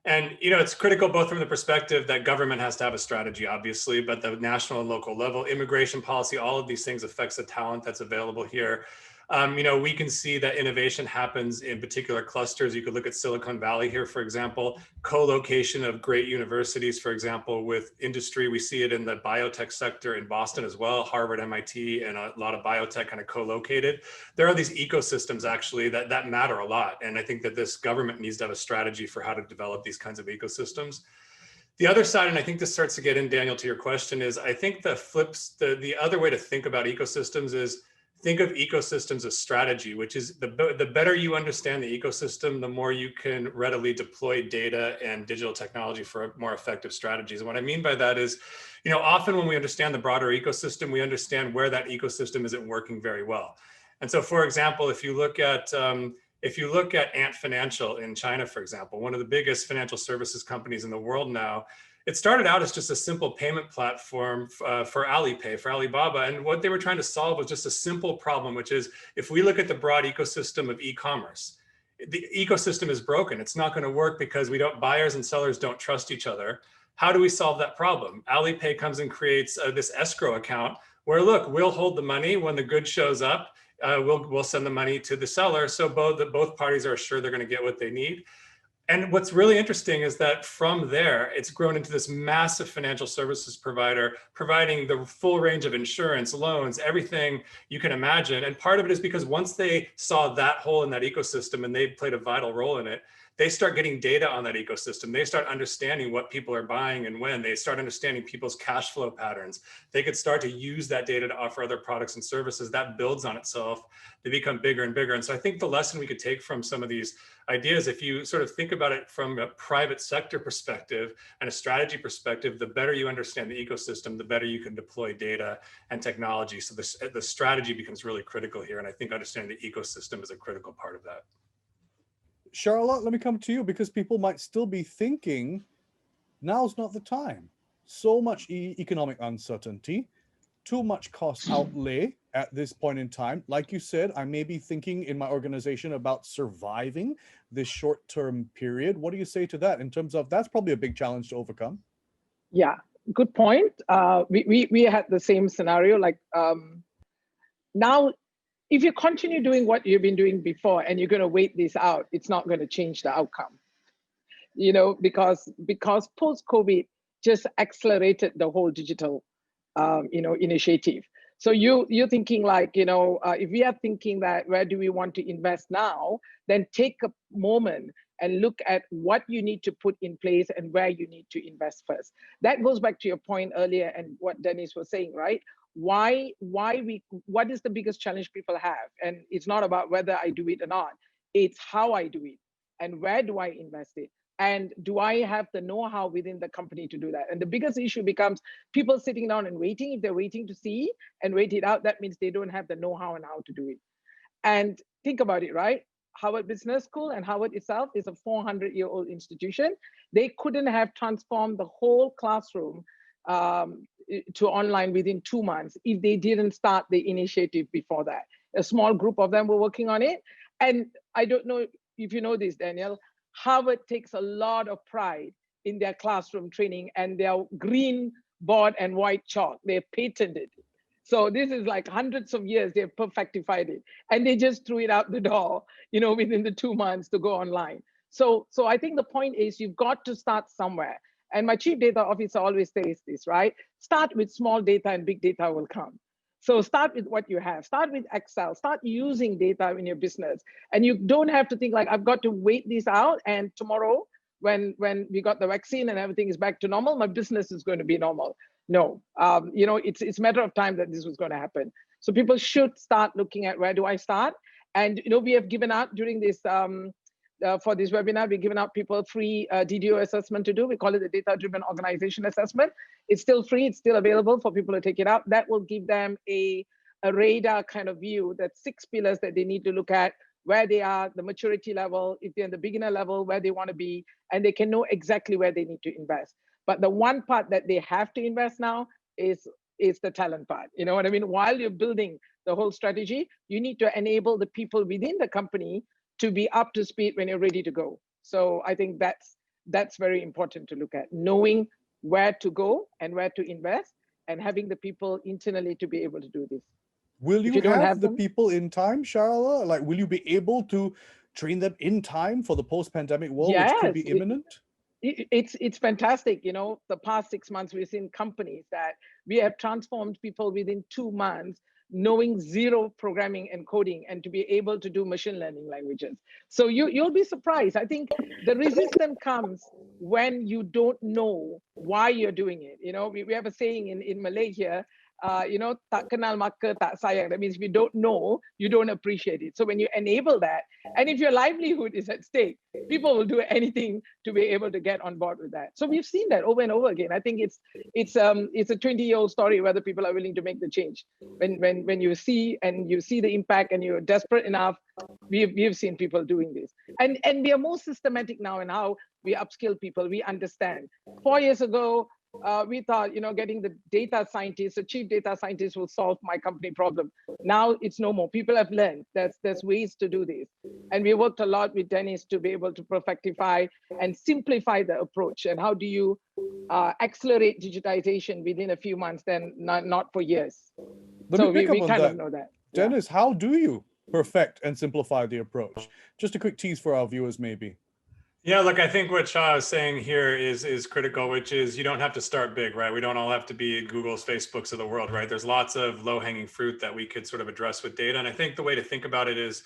And, you know, it's critical both from the perspective that government has to have a strategy, obviously, but the national and local level, immigration policy, all of these things affects the talent that's available here. You know, we can see that innovation happens in particular clusters. You could look at Silicon Valley here, for example, co-location of great universities, for example, with industry. We see it in the biotech sector in Boston as well, Harvard, MIT, and a lot of biotech kind of co-located. There are these ecosystems actually that matter a lot. And I think that this government needs to have a strategy for how to develop these kinds of ecosystems. The other side, and I think this starts to get in, Daniel, to your question, is I think the other way to think about ecosystems is think of ecosystems as strategy, which is the better you understand the ecosystem, the more you can readily deploy data and digital technology for more effective strategies. And what I mean by that is, you know, often when we understand the broader ecosystem, we understand where that ecosystem isn't working very well. And so, for example, if you look at Ant Financial in China, for example, one of the biggest financial services companies in the world now, it started out as just a simple payment platform for Alipay, for Alibaba. And what they were trying to solve was just a simple problem, which is if we look at the broad ecosystem of e-commerce, the ecosystem is broken. It's not going to work because buyers and sellers don't trust each other. How do we solve that problem? Alipay comes and creates this escrow account where, look, we'll hold the money when the good shows up. We'll send the money to the seller. So both parties are assured they're going to get what they need. And what's really interesting is that from there, it's grown into this massive financial services provider, providing the full range of insurance, loans, everything you can imagine. And part of it is because once they saw that hole in that ecosystem and they played a vital role in it, they start getting data on that ecosystem. They start understanding what people are buying and when. They start understanding people's cash flow patterns. They could start to use that data to offer other products and services. That builds on itself. They become bigger and bigger. And so I think the lesson we could take from some of these ideas, if you sort of think about it from a private sector perspective and a strategy perspective, the better you understand the ecosystem, the better you can deploy data and technology. So the strategy becomes really critical here. And I think understanding the ecosystem is a critical part of that. Charlotte, let me come to you because people might still be thinking, now's not the time. So much economic uncertainty, too much cost outlay at this point in time. Like you said, I may be thinking in my organization about surviving this short-term period. What do you say to that in terms of that's probably a big challenge to overcome? Yeah, good point. We had the same scenario. Like now, if you continue doing what you've been doing before and you're going to wait this out, it's not going to change the outcome. You know, because post-COVID just accelerated the whole digital, initiative. So you're thinking like, if we are thinking that where do we want to invest now, then take a moment and look at what you need to put in place and where you need to invest first. That goes back to your point earlier and what Dennis was saying, right? What is the biggest challenge people have? And it's not about whether I do it or not, it's how I do it and where do I invest it? And do I have the know-how within the company to do that? And the biggest issue becomes people sitting down and waiting. If they're waiting to see and wait it out, that means they don't have the know-how and how to do it. And think about it, right? Harvard Business School and Harvard itself is a 400-year-old institution. They couldn't have transformed the whole classroom to online within 2 months if they didn't start the initiative before that. A small group of them were working on it. And I don't know if you know this, Daniel, Harvard takes a lot of pride in their classroom training and their green board and white chalk. They patented it. So this is like hundreds of years they've perfectified it, and they just threw it out the door, within the 2 months to go online. So I think the point is you've got to start somewhere. And my chief data officer always says this, right? Start with small data and big data will come. So start with what you have. Start with Excel. Start using data in your business. And you don't have to think like, I've got to wait this out, and tomorrow when we got the vaccine and everything is back to normal, my business is going to be normal. No, it's a matter of time that this was going to happen. So people should start looking at, where do I start? And we have given out during this for this webinar, we've given out people free DDO assessment to do. We call it the Data-Driven Organization Assessment. It's still free. It's still available for people to take it out. That will give them a radar kind of view, that 6 pillars that they need to look at, where they are, the maturity level, if they're in the beginner level, where they want to be, and they can know exactly where they need to invest. But the one part that they have to invest now is the talent part. You know what I mean? While you're building the whole strategy, you need to enable the people within the company to be up to speed when you're ready to go. So I think that's very important to look at, knowing where to go and where to invest, and having the people internally to be able to do this. Will you have the people in time, Sharala? Like, will you be able to train them in time for the post-pandemic world, Yes, which could be imminent? It's fantastic. The past 6 months, we've seen companies that we have transformed people within 2 months, knowing zero programming and coding, and to be able to do machine learning languages. So you'll be surprised. I think the resistance comes when you don't know why you're doing it. We have a saying in Malay here, tak kenal maka tak sayang. That means if you don't know, you don't appreciate it. So when you enable that, and if your livelihood is at stake, people will do anything to be able to get on board with that. So we've seen that over and over again. I think it's a 20-year-old story whether people are willing to make the change. When you see the impact and you're desperate enough, we've seen people doing this. And we are more systematic now in how we upskill people. We understand. 4 years ago, we thought, getting the data scientist, the chief data scientist will solve my company problem. Now it's no more. People have learned there's ways to do this. And we worked a lot with Dennis to be able to perfectify and simplify the approach. And how do you accelerate digitization within a few months, then not for years? So we kind of know that. Dennis, how do you perfect and simplify the approach? Just a quick tease for our viewers, maybe. Yeah, look, I think what Shah is saying here is critical, which is you don't have to start big, right? We don't all have to be Google's, Facebooks of the world, right? There's lots of low-hanging fruit that we could sort of address with data. And I think the way to think about it is,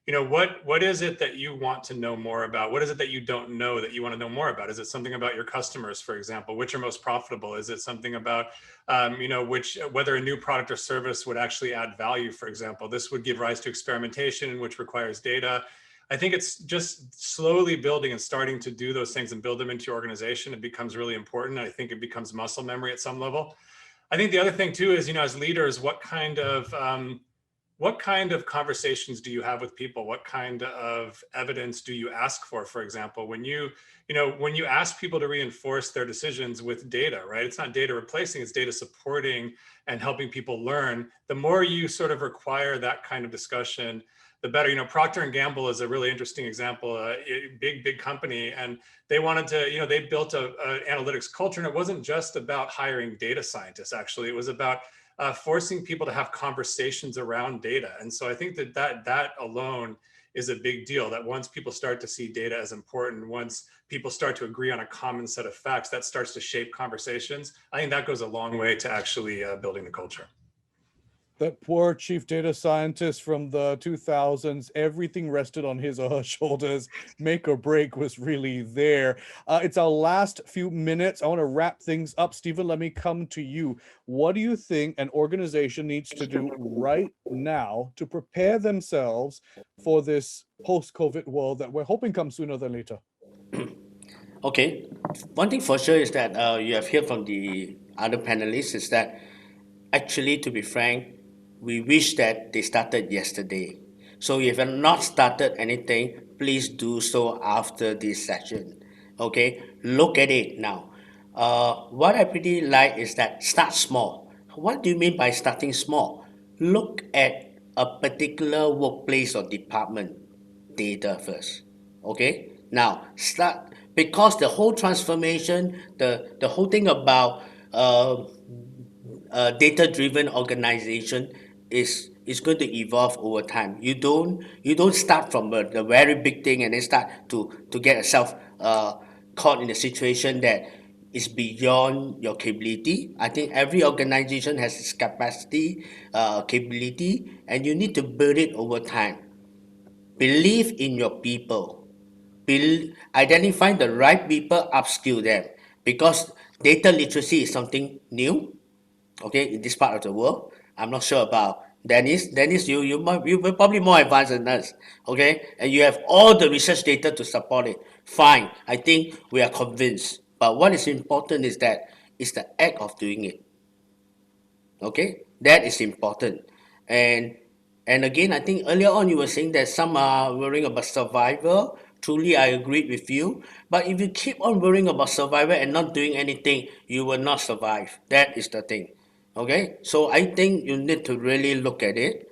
what is it that you want to know more about? What is it that you don't know that you want to know more about? Is it something about your customers, for example, which are most profitable? Is it something about, whether a new product or service would actually add value, for example? This would give rise to experimentation, which requires data. I think it's just slowly building and starting to do those things and build them into your organization. It becomes really important. I think it becomes muscle memory at some level. I think the other thing too is, as leaders, what kind of conversations do you have with people? What kind of evidence do you ask for example, when you ask people to reinforce their decisions with data, right? It's not data replacing, it's data supporting and helping people learn. The more you sort of require that kind of discussion, the better. Procter & Gamble is a really interesting example, a big company, and they wanted to, they built an analytics culture, and it wasn't just about hiring data scientists, actually. It was about forcing people to have conversations around data. And so I think that alone is a big deal, that once people start to see data as important, once people start to agree on a common set of facts, that starts to shape conversations. I think that goes a long way to actually building the culture. That poor chief data scientist from the 2000s, everything rested on his or her shoulders. Make or break was really there. It's our last few minutes. I want to wrap things up. Stephen, let me come to you. What do you think an organization needs to do right now to prepare themselves for this post-COVID world that we're hoping comes sooner than later? Okay, one thing for sure is that you have heard from the other panelists is that actually, to be frank, we wish that they started yesterday. So if you have not started anything, please do so after this session. Okay, look at it now. What I pretty like is that start small. What do you mean by starting small? Look at a particular workplace or department data first. Okay? Now, start because the whole transformation, the whole thing about uh, data-driven organization is going to evolve over time. You don't start from the very big thing and then start to get yourself caught in a situation that is beyond your capability. I think every organization has its capacity, capability, and you need to build it over time. Believe in your people. Identify the right people, upskill them, because data literacy is something new, okay, in this part of the world. I'm not sure about Dennis. Dennis, you're probably more advanced than us, okay? And you have all the research data to support it. Fine. I think we are convinced. But what is important is that it's the act of doing it. Okay, that is important. And again, I think earlier on you were saying that some are worrying about survival. Truly, I agree with you. But if you keep on worrying about survival and not doing anything, you will not survive. That is the thing. Okay, so I think you need to really look at it.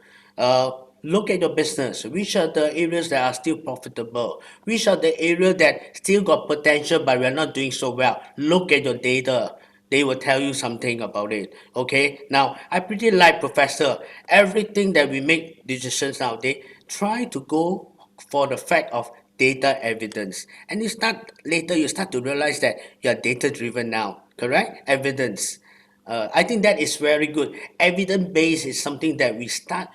Look at your business. Which are the areas that are still profitable? Which are the areas that still got potential but we're not doing so well? Look at your data. They will tell you something about it. Okay. Now, I pretty like Professor. Everything that we make decisions now, they try to go for the fact of data evidence. And you start later, you start to realize that you're data driven now. Correct? Evidence. I think that is very good. Evidence based is something that we start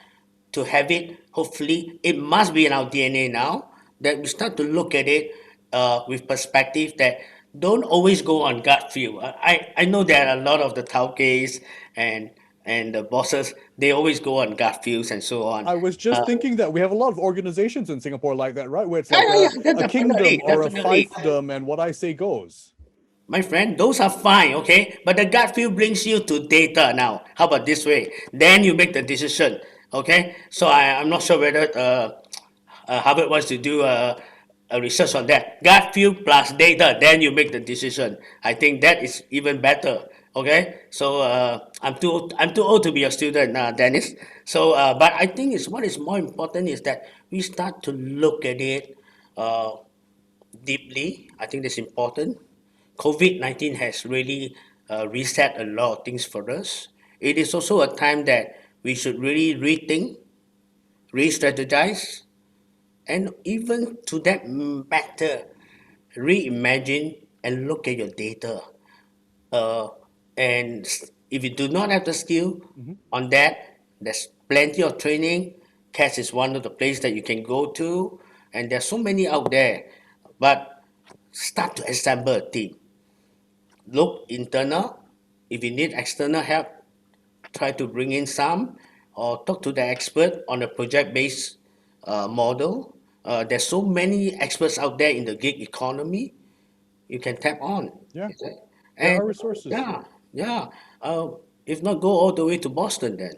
to have it. Hopefully, it must be in our DNA now that we start to look at it with perspective that don't always go on gut feel. I know there are a lot of the tauges and the bosses, they always go on gut feels and so on. I was just thinking that we have a lot of organizations in Singapore like that, right? Where it's Yeah, like yeah, yeah, a kingdom definitely, or a definitely. fiefdom, and what I say goes. My friend, those are fine, okay? But the gut feel brings you to data now. How about this way? Then you make the decision, okay? So I'm not sure whether Harvard wants to do a research on that. Gut feel plus data, then you make the decision. I think that is even better, okay? So I'm too old to be a student, Dennis. So, but I think what is more important is that we start to look at it uh, deeply. I think that's important. COVID-19 has really reset a lot of things for us. It is also a time that we should really rethink, re-strategize, and even to that matter, reimagine and look at your data. Uh, and if you do not have the skill Mhm. on that, there's plenty of training. CAS is one of the places that you can go to, and there's so many out there. But start to assemble a team. Look internal. If you need external help, try to bring in some or talk to the expert on a project-based model. There's so many experts out there in the gig economy you can tap on. Yeah, Is it? there And are resources. yeah, yeah. If not, go all the way to Boston then.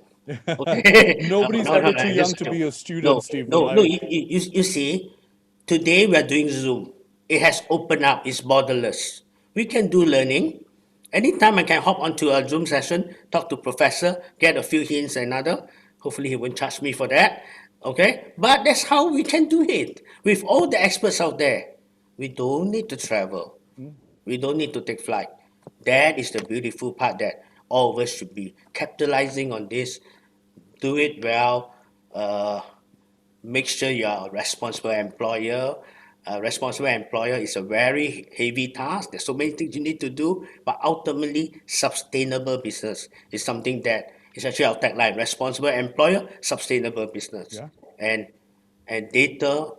Okay. Nobody's No, no, ever no, too I young just to joke. be a student, No, Stephen. no, no. You see, today we are doing Zoom. It has opened up. It's borderless. We can do learning. Anytime I can hop onto a Zoom session, talk to professor, get a few hints and another. Hopefully he won't charge me for that. Okay? But that's how we can do it. With all the experts out there, we don't need to travel. Mm. We don't need to take flight. That is the beautiful part that all of us should be capitalizing on this. Do it well. Uh, Make sure you are a responsible employer. A responsible employer is a very heavy task. There's so many things you need to do, but ultimately, sustainable business is something that is actually our tagline: responsible employer, sustainable business. Yeah. And and data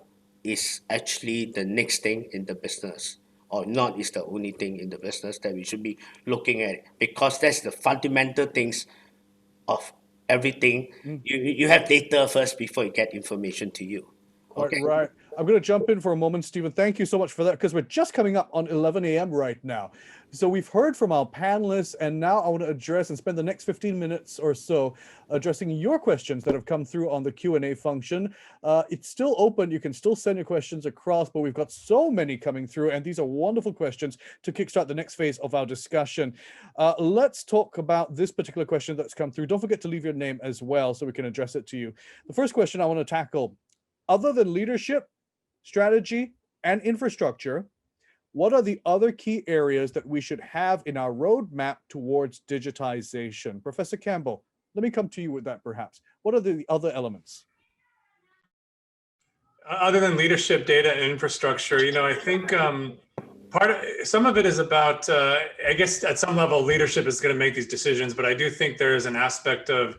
is actually the next thing in the business, or not is the only thing in the business that we should be looking at, because that's the fundamental things of everything. Mm. You have data first before you get information to you. Okay. Right. I'm going to jump in for a moment, Stephen. Thank you so much for that, because we're just coming up on 11 a.m. right now. So we've heard from our panelists, and now I want to address and spend the next 15 minutes or so addressing your questions that have come through on the Q&A function. It's still open. You can still send your questions across, but we've got so many coming through, and these are wonderful questions to kickstart the next phase of our discussion. Let's talk about this particular question that's come through. Don't forget to leave your name as well so we can address it to you. The first question I want to tackle: other than leadership, strategy, and infrastructure, what are the other key areas that we should have in our roadmap towards digitization? Professor Campbell, let me come to you with that perhaps. What are the other elements? Other than leadership, data, and infrastructure, I think some of it is about, I guess at some level, leadership is going to make these decisions, but I do think there is an aspect of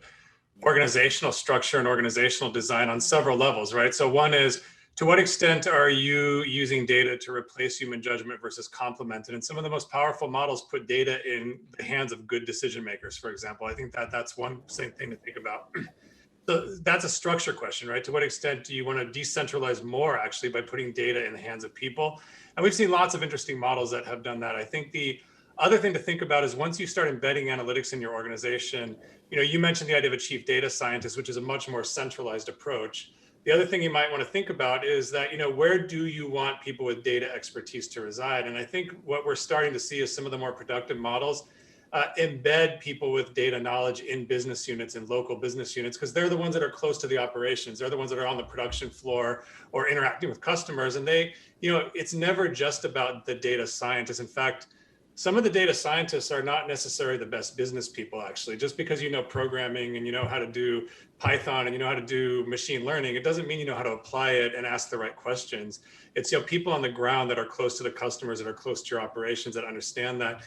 organizational structure and organizational design on several levels, right? So one is, to what extent are you using data to replace human judgment versus complement it? And some of the most powerful models put data in the hands of good decision makers, for example. I think that's one thing to think about. So that's a structure question, right? To what extent do you want to decentralize more actually by putting data in the hands of people? And we've seen lots of interesting models that have done that. I think the other thing to think about is once you start embedding analytics in your organization, you mentioned the idea of a chief data scientist, which is a much more centralized approach. The other thing you might want to think about is that, where do you want people with data expertise to reside? And I think what we're starting to see is some of the more productive models embed people with data knowledge in business units and local business units, because they're the ones that are close to the operations. They're the ones that are on the production floor or interacting with customers. And they, it's never just about the data scientists. In fact, some of the data scientists are not necessarily the best business people, actually. Just because you know programming and you know how to do Python and you know how to do machine learning, it doesn't mean you know how to apply it and ask the right questions. It's people on the ground that are close to the customers, that are close to your operations, that understand that.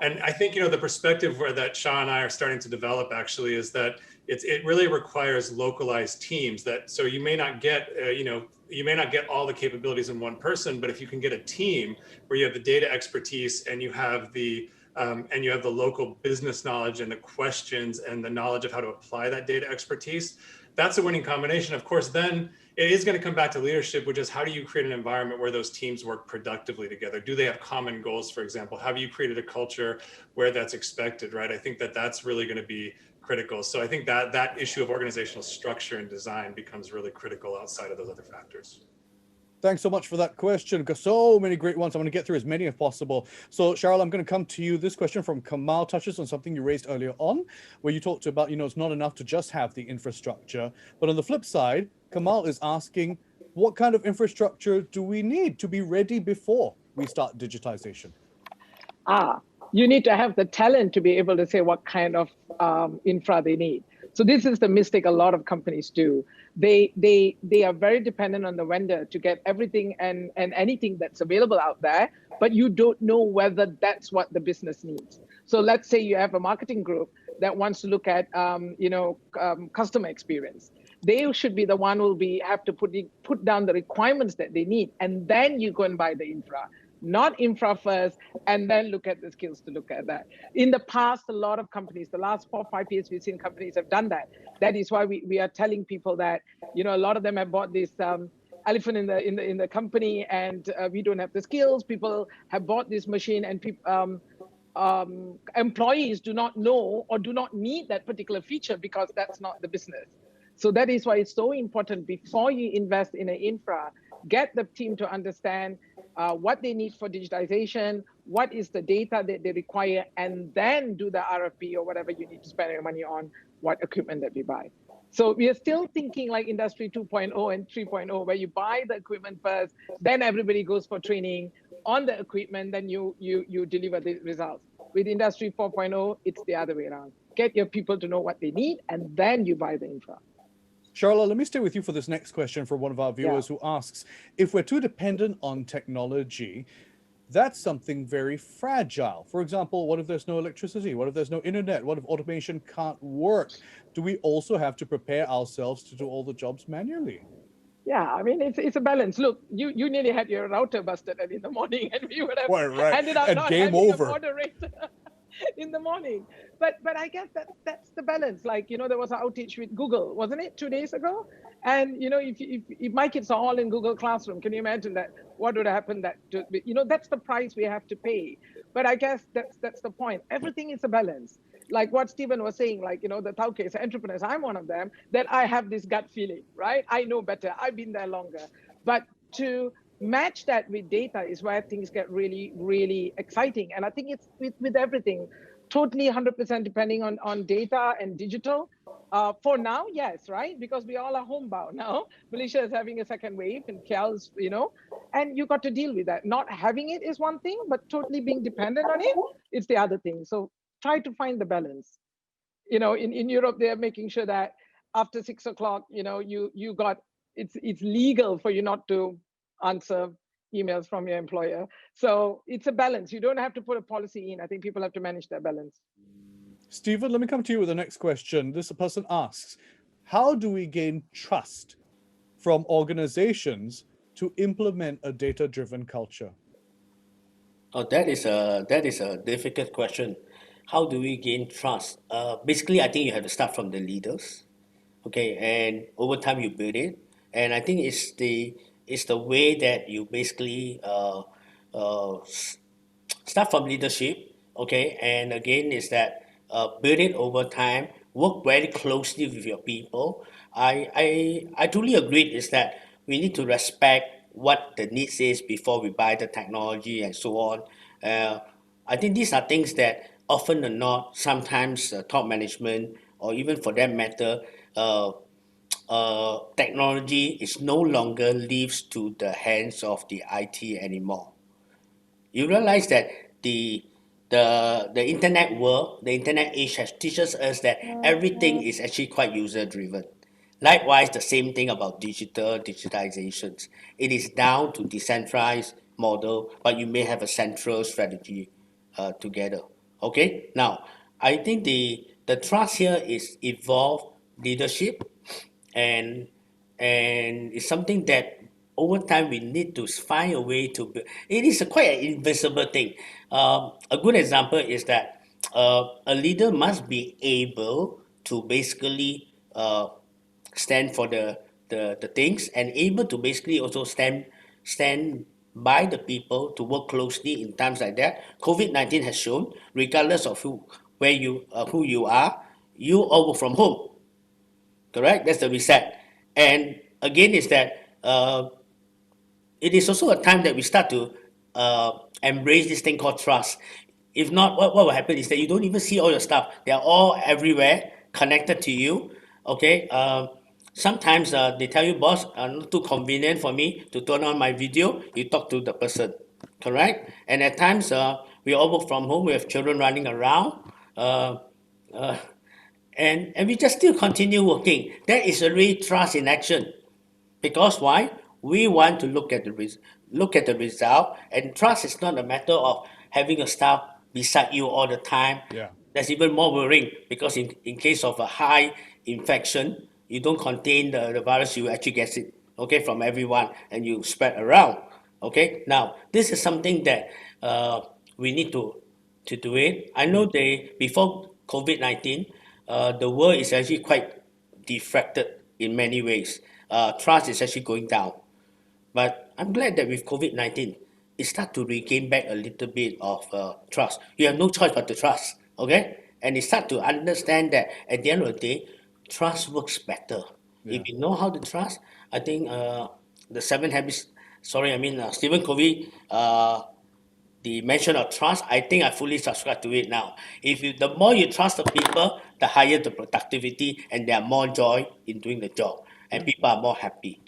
And I think, the perspective that Shah and I are starting to develop actually is that it really requires localized teams. So you may not get, you may not get all the capabilities in one person, but if you can get a team where you have the data expertise and you have the local business knowledge and the questions and the knowledge of how to apply that data expertise, that's a winning combination. Of course, then it is going to come back to leadership, which is how do you create an environment where those teams work productively together? Do they have common goals, for example? Have you created a culture where that's expected, right? I think that's really going to be critical. So I think that issue of organizational structure and design becomes really critical outside of those other factors. Thanks so much for that question, because so many great ones. I'm going to get through as many as possible. So, Cheryl, I'm going to come to you. This question from Kamal touches on something you raised earlier on, where you talked about, it's not enough to just have the infrastructure. But on the flip side, Kamal is asking, what kind of infrastructure do we need to be ready before we start digitization? You need to have the talent to be able to say what kind of infra they need. So this is the mistake a lot of companies do. They are very dependent on the vendor to get everything and anything that's available out there, but you don't know whether that's what the business needs. So let's say you have a marketing group that wants to look at customer experience. They should be the one who will have to put down the requirements that they need, and then you go and buy the infra. Not infra first, and then look at the skills to look at that. In the past, a lot of companies, the last 4 or 5 years, we've seen companies have done that. That is why we are telling people that, a lot of them have bought this elephant in the company, and we don't have the skills. People have bought this machine, and employees do not know or do not need that particular feature because that's not the business. So that is why it's so important before you invest in an infra, get the team to understand what they need for digitization, what is the data that they require, and then do the RFP or whatever you need to spend your money on, what equipment that we buy. So we are still thinking like Industry 2.0 and 3.0, where you buy the equipment first, then everybody goes for training on the equipment, then you deliver the results. With Industry 4.0, it's the other way around. Get your people to know what they need, and then you buy the infra. Charlotte, let me stay with you for this next question from one of our viewers who asks, if we're too dependent on technology, that's something very fragile. For example, what if there's no electricity? What if there's no internet? What if automation can't work? Do we also have to prepare ourselves to do all the jobs manually? Yeah, I mean, it's a balance. Look, you nearly had your router busted in the morning, and we would have ended up and not game having over. a moderator. in the morning. But I guess that's the balance. Like, there was an outage with Google, wasn't it, 2 days ago? And if my kids are all in Google Classroom, can you imagine that? What would happen? That's the price we have to pay. But I guess that's the point. Everything is a balance. Like what Stephen was saying, like, the Taukes, entrepreneurs, I'm one of them, that I have this gut feeling, right? I know better. I've been there longer. But to match that with data is where things get really, really exciting. And I think it's with everything, totally 100% depending on data and digital. For now, yes, right? Because we all are homebound now. Malaysia is having a second wave and KL's, and you got to deal with that. Not having it is one thing, but totally being dependent on it is the other thing. So try to find the balance. In Europe, they're making sure that after 6 o'clock, you got, it's legal for you not to answer emails from your employer. So it's a balance. You don't have to put a policy in. I think people have to manage that balance. Stephen, let me come to you with the next question. This person asks, how do we gain trust from organizations to implement a data-driven culture? Oh, that is a difficult question. How do we gain trust? Basically, I think you have to start from the leaders, okay, and over time you build it. And I think it's the way that you basically start from leadership, okay, and again is that build it over time, work very closely with your people. I truly agree is that we need to respect what the needs is before we buy the technology and so on. uh, I think these are things that often or not sometimes top management or even for that matter uh, technology is no longer leaves to the hands of the IT anymore. You realize that the the internet world, the internet age has teaches us that everything is actually quite user driven. Likewise, the same thing about digitizations. It is down to decentralized model, but you may have a central strategy together. Okay, now I think the trust here is evolved leadership, and it's something that over time we need to find a way to build. It is quite an invisible thing. A good example is that a leader must be able to basically stand for the things and able to basically also stand by the people to work closely in times like that. COVID-19 has shown, regardless of who you are, you all work from home. Correct? That's the reset. And again, is that it is also a time that we start to embrace this thing called trust. If not, what will happen is that you don't even see all your stuff. They are all everywhere, connected to you. Okay. Sometimes they tell you, boss, not too convenient for me to turn on my video. You talk to the person, correct? And at times we all work from home. We have children running around. Uh, uh, and we just still continue working. That is a real trust in action. Because why? We want to look at the result, and trust is not a matter of having a staff beside you all the time. Yeah. That's even more worrying because in case of a high infection, you don't contain the virus, you actually get it, okay, from everyone, and you spread around. Okay, now this is something that we need to do it. I know before COVID-19, the world is actually quite defracted in many ways. Trust is actually going down. But I'm glad that with COVID-19, it start to regain back a little bit of trust. You have no choice but to trust, okay? And you start to understand that at the end of the day, trust works better. Yeah. If you know how to trust, I think the seven habits, Stephen Covey, the mention of trust, I think I fully subscribe to it now. The more you trust the people, the higher the productivity, and there are more joy in doing the job, and people are more happy.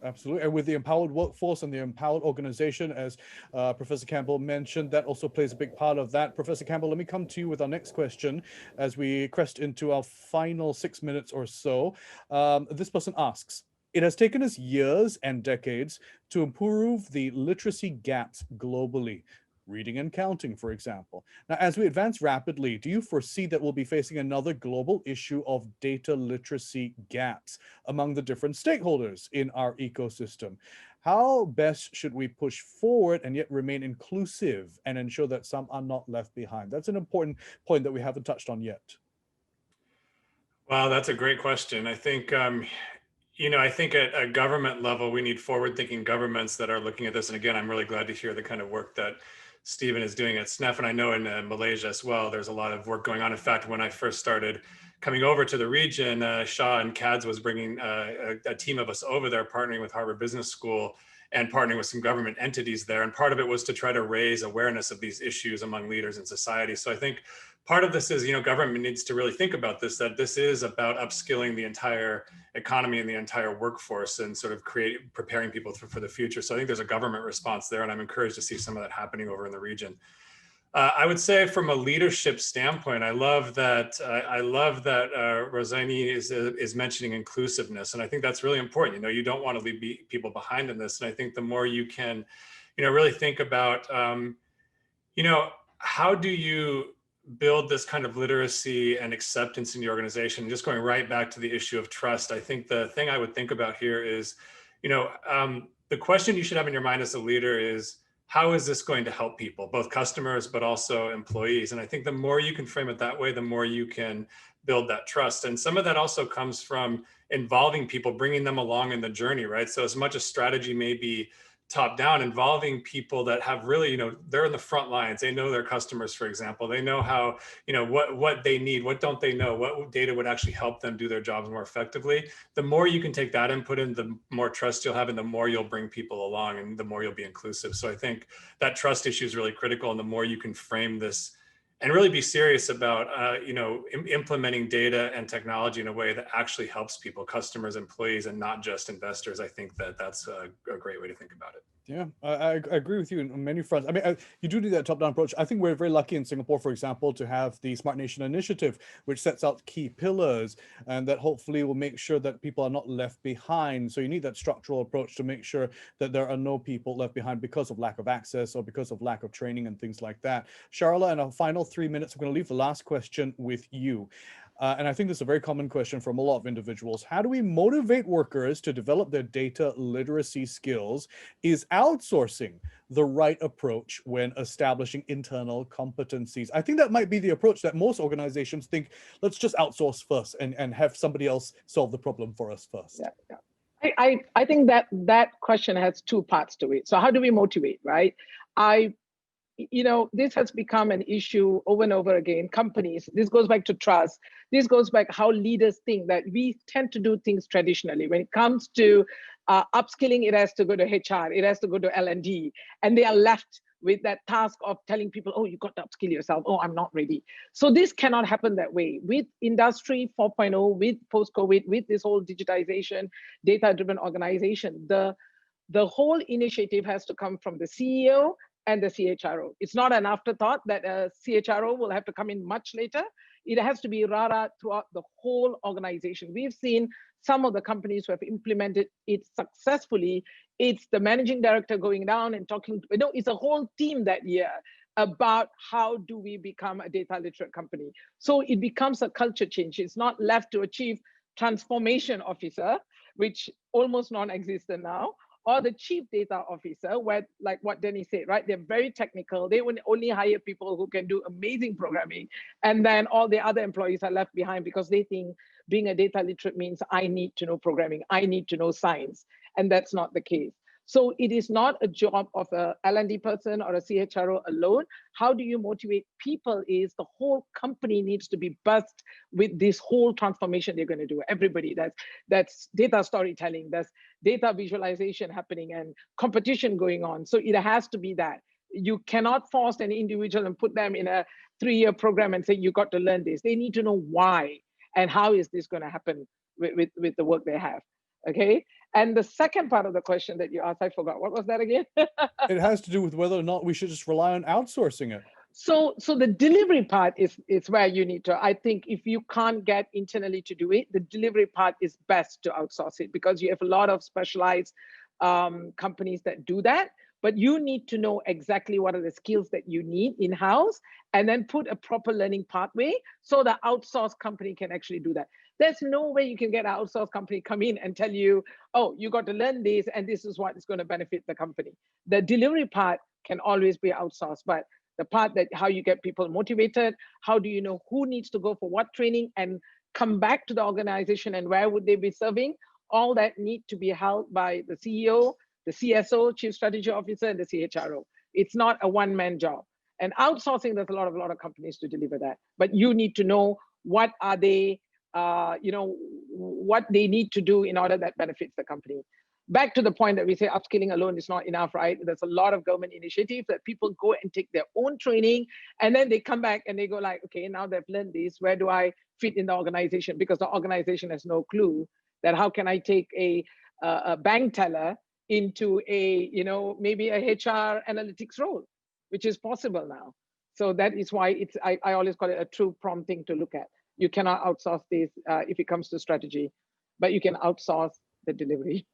Absolutely. And with the empowered workforce and the empowered organization, as Professor Campbell mentioned, that also plays a big part of that. Professor Campbell, let me come to you with our next question as we crest into our final 6 minutes or so. This person asks, it has taken us years and decades to improve the literacy gaps globally. Reading and counting, for example. Now, as we advance rapidly, do you foresee that we'll be facing another global issue of data literacy gaps among the different stakeholders in our ecosystem? how best should we push forward and yet remain inclusive and ensure that some are not left behind? That's an important point that we haven't touched on yet. Wow, that's a great question. I think, I think at a government level, we need forward-thinking governments that are looking at this. And again, I'm really glad to hear the kind of work that Stephen is doing at SNEF. And I know in Malaysia as well, there's a lot of work going on. In fact, when I first started coming over to the region, Shah and CADS was bringing a team of us over there, partnering with Harvard Business School and partnering with some government entities there. And part of it was to try to raise awareness of these issues among leaders in society. So I think part of this is, government needs to really think about this, that this is about upskilling the entire economy and the entire workforce and sort of preparing people for the future. So I think there's a government response there, and I'm encouraged to see some of that happening over in the region. I would say from a leadership standpoint, I love that Rosaini is mentioning inclusiveness, and I think that's really important. You don't want to leave people behind in this, and I think the more you can, really think about, how do you build this kind of literacy and acceptance in the organization? Just going right back to the issue of trust, I think the thing I would think about here is, the question you should have in your mind as a leader is, how is this going to help people, both customers, but also employees? And I think the more you can frame it that way, the more you can build that trust. And some of that also comes from involving people, bringing them along in the journey, right? So as much as strategy may be top down, involving people that have really, they're in the front lines. They know their customers, for example. They know how, what they need, what don't they know, what data would actually help them do their jobs more effectively. The more you can take that input in, the more trust you'll have, and the more you'll bring people along, and the more you'll be inclusive. So I think that trust issue is really critical. And the more you can frame this and really be serious about, implementing data and technology in a way that actually helps people, customers, employees, and not just investors, I think that's a great way to think about it. Yeah, I agree with you on many fronts. I mean, you do need that top-down approach. I think we're very lucky in Singapore, for example, to have the Smart Nation Initiative, which sets out key pillars and that hopefully will make sure that people are not left behind. So you need that structural approach to make sure that there are no people left behind because of lack of access or because of lack of training and things like that. Charla, in our final 3 minutes, I'm going to leave the last question with you. And I think this is a very common question from a lot of individuals. How do we motivate workers to develop their data literacy skills? Is outsourcing the right approach when establishing internal competencies? I think that might be the approach that most organizations think, let's just outsource first and have somebody else solve the problem for us first. Yeah. I think that question has two parts to it. So how do we motivate, right? This has become an issue over and over again. Companies, this goes back to trust. This goes back how leaders think that we tend to do things traditionally. When it comes to upskilling, it has to go to HR, it has to go to L&D, and they are left with that task of telling people, oh, you got to upskill yourself. Oh, I'm not ready. So this cannot happen that way. With Industry 4.0, with post-COVID, with this whole digitization, data-driven organization, the whole initiative has to come from the CEO and the CHRO. It's not an afterthought that a CHRO will have to come in much later. It has to be rara throughout the whole organization. We've seen some of the companies who have implemented it successfully. It's the managing director going down and talking, it's a whole team that year about how do we become a data literate company. So it becomes a culture change. It's not left to a chief transformation officer, which almost non-existent now, or the chief data officer, where, like what Denny said, right? They're very technical. They will only hire people who can do amazing programming. And then all the other employees are left behind because they think being a data literate means I need to know programming, I need to know science. And that's not the case. So it is not a job of a L&D person or a CHRO alone. How do you motivate people is the whole company needs to be buzzed with this whole transformation they're going to do. Everybody, that's data storytelling, that's data visualization happening and competition going on. So it has to be that. You cannot force an individual and put them in a 3-year program and say, you got to learn this. They need to know why and how is this going to happen with the work they have. Okay. And the second part of the question that you asked, I forgot. What was that again? It has to do with whether or not we should just rely on outsourcing it. So the delivery part is where you need to, I think if you can't get internally to do it, the delivery part is best to outsource it because you have a lot of specialized companies that do that. But you need to know exactly what are the skills that you need in-house and then put a proper learning pathway so the outsourced company can actually do that. There's no way you can get an outsourced company come in and tell you, oh, you got to learn this and this is what is going to benefit the company. The delivery part can always be outsourced, but the part that how you get people motivated, how do you know who needs to go for what training and come back to the organization and where would they be serving, all that need to be held by the CEO, the CSO, Chief Strategy Officer, and the CHRO. It's not a one-man job. And outsourcing, there's a lot of companies to deliver that. But you need to know what are they, what they need to do in order that benefits the company. Back to the point that we say upskilling alone is not enough, right? There's a lot of government initiatives that people go and take their own training, and then they come back and they go like, okay, now they've learned this, where do I fit in the organization? Because the organization has no clue that how can I take a bank teller into a, maybe a HR analytics role, which is possible now. So that is why it's, I always call it a true prompt thing to look at. You cannot outsource this if it comes to strategy, but you can outsource the delivery.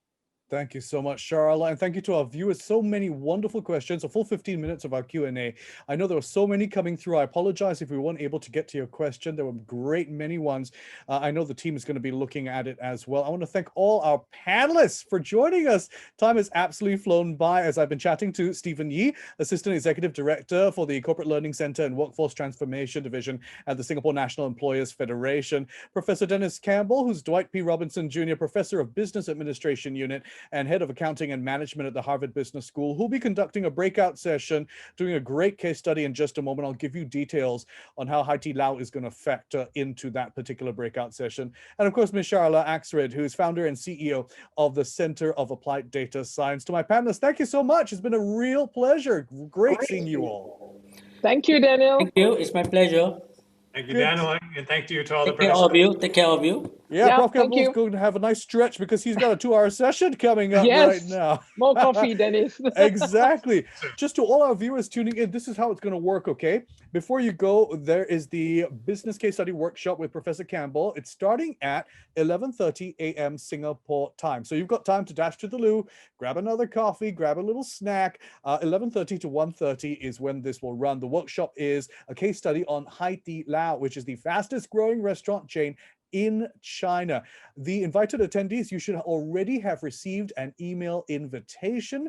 Thank you so much, Charla, and thank you to our viewers. So many wonderful questions, a full 15 minutes of our Q&A. I know there were so many coming through. I apologize if we weren't able to get to your question. There were great many ones. I know the team is going to be looking at it as well. I want to thank all our panelists for joining us. Time has absolutely flown by as I've been chatting to Stephen Yee, Assistant Executive Director for the Corporate Learning Center and Workforce Transformation Division at the Singapore National Employers Federation, Professor Dennis Campbell, who's Dwight P. Robinson Jr., Professor of Business Administration Unit and Head of Accounting and Management at the Harvard Business School, who'll be conducting a breakout session, doing a great case study in just a moment. I'll give you details on how Haidilao is going to factor into that particular breakout session. And of course, Ms. Charla Axred, who's founder and CEO of the Center of Applied Data Science. To my panelists, thank you so much. It's been a real pleasure. Great seeing you all. Thank you, Daniel. Thank you. It's my pleasure. Thank you, Daniel, and thank you to all the Take care of participants. you. Take care of you. Yeah, Prof. thank Campbell's you. going to have a nice stretch because he's got a 2-hour session coming up Yes. right now. More coffee, Dennis. Exactly. Just to all our viewers tuning in, this is how it's going to work, okay? Before you go, there is the business case study workshop with Professor Campbell. It's starting at 11:30 a.m. Singapore time. So you've got time to dash to the loo, grab another coffee, grab a little snack. 11:30 to 1:30 is when this will run. The workshop is a case study on Haidilao, which is the fastest growing restaurant chain in China. The invited attendees, you should already have received an email invitation.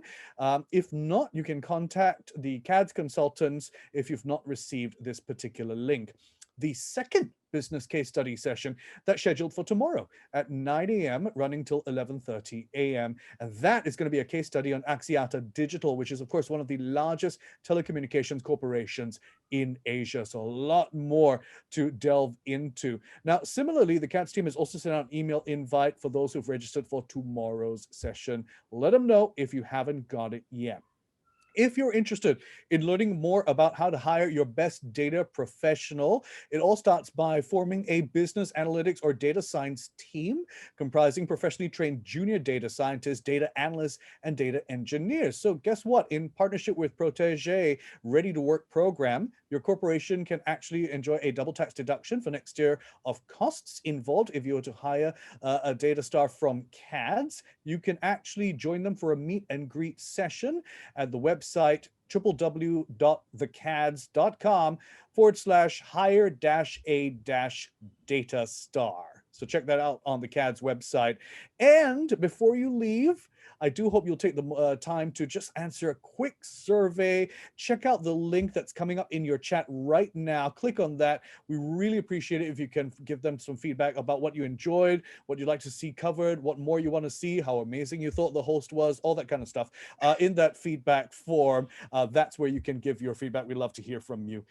If not, you can contact the CADS consultants if you've not received this particular link. The second business case study session that's scheduled for tomorrow at 9 a.m. running till 11:30 a.m. And that is going to be a case study on Axiata Digital, which is of course one of the largest telecommunications corporations in Asia. So a lot more to delve into. Now, similarly, the CATS team has also sent out an email invite for those who've registered for tomorrow's session. Let them know if you haven't got it yet. If you're interested in learning more about how to hire your best data professional, it all starts by forming a business analytics or data science team comprising professionally trained junior data scientists, data analysts, and data engineers. So guess what? In partnership with Protégé Ready to Work program, your corporation can actually enjoy a double tax deduction for next year of costs involved if you were to hire a data star from CADS. You can actually join them for a meet and greet session at the website www.thecads.com/hire-a-data star. So check that out on the CADS website. And before you leave, I do hope you'll take the time to just answer a quick survey. Check out the link that's coming up in your chat right now. Click on that. We really appreciate it if you can give them some feedback about what you enjoyed, what you'd like to see covered, what more you want to see, how amazing you thought the host was, all that kind of stuff. In that feedback form, that's where you can give your feedback. We'd love to hear from you.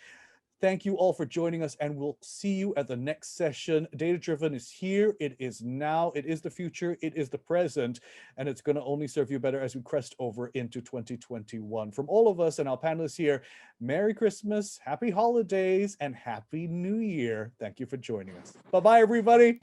Thank you all for joining us, and we'll see you at the next session. Data Driven is here. It is now. It is the future. It is the present. And it's going to only serve you better as we crest over into 2021. From all of us and our panelists here, Merry Christmas, Happy Holidays, and Happy New Year. Thank you for joining us. Bye-bye, everybody.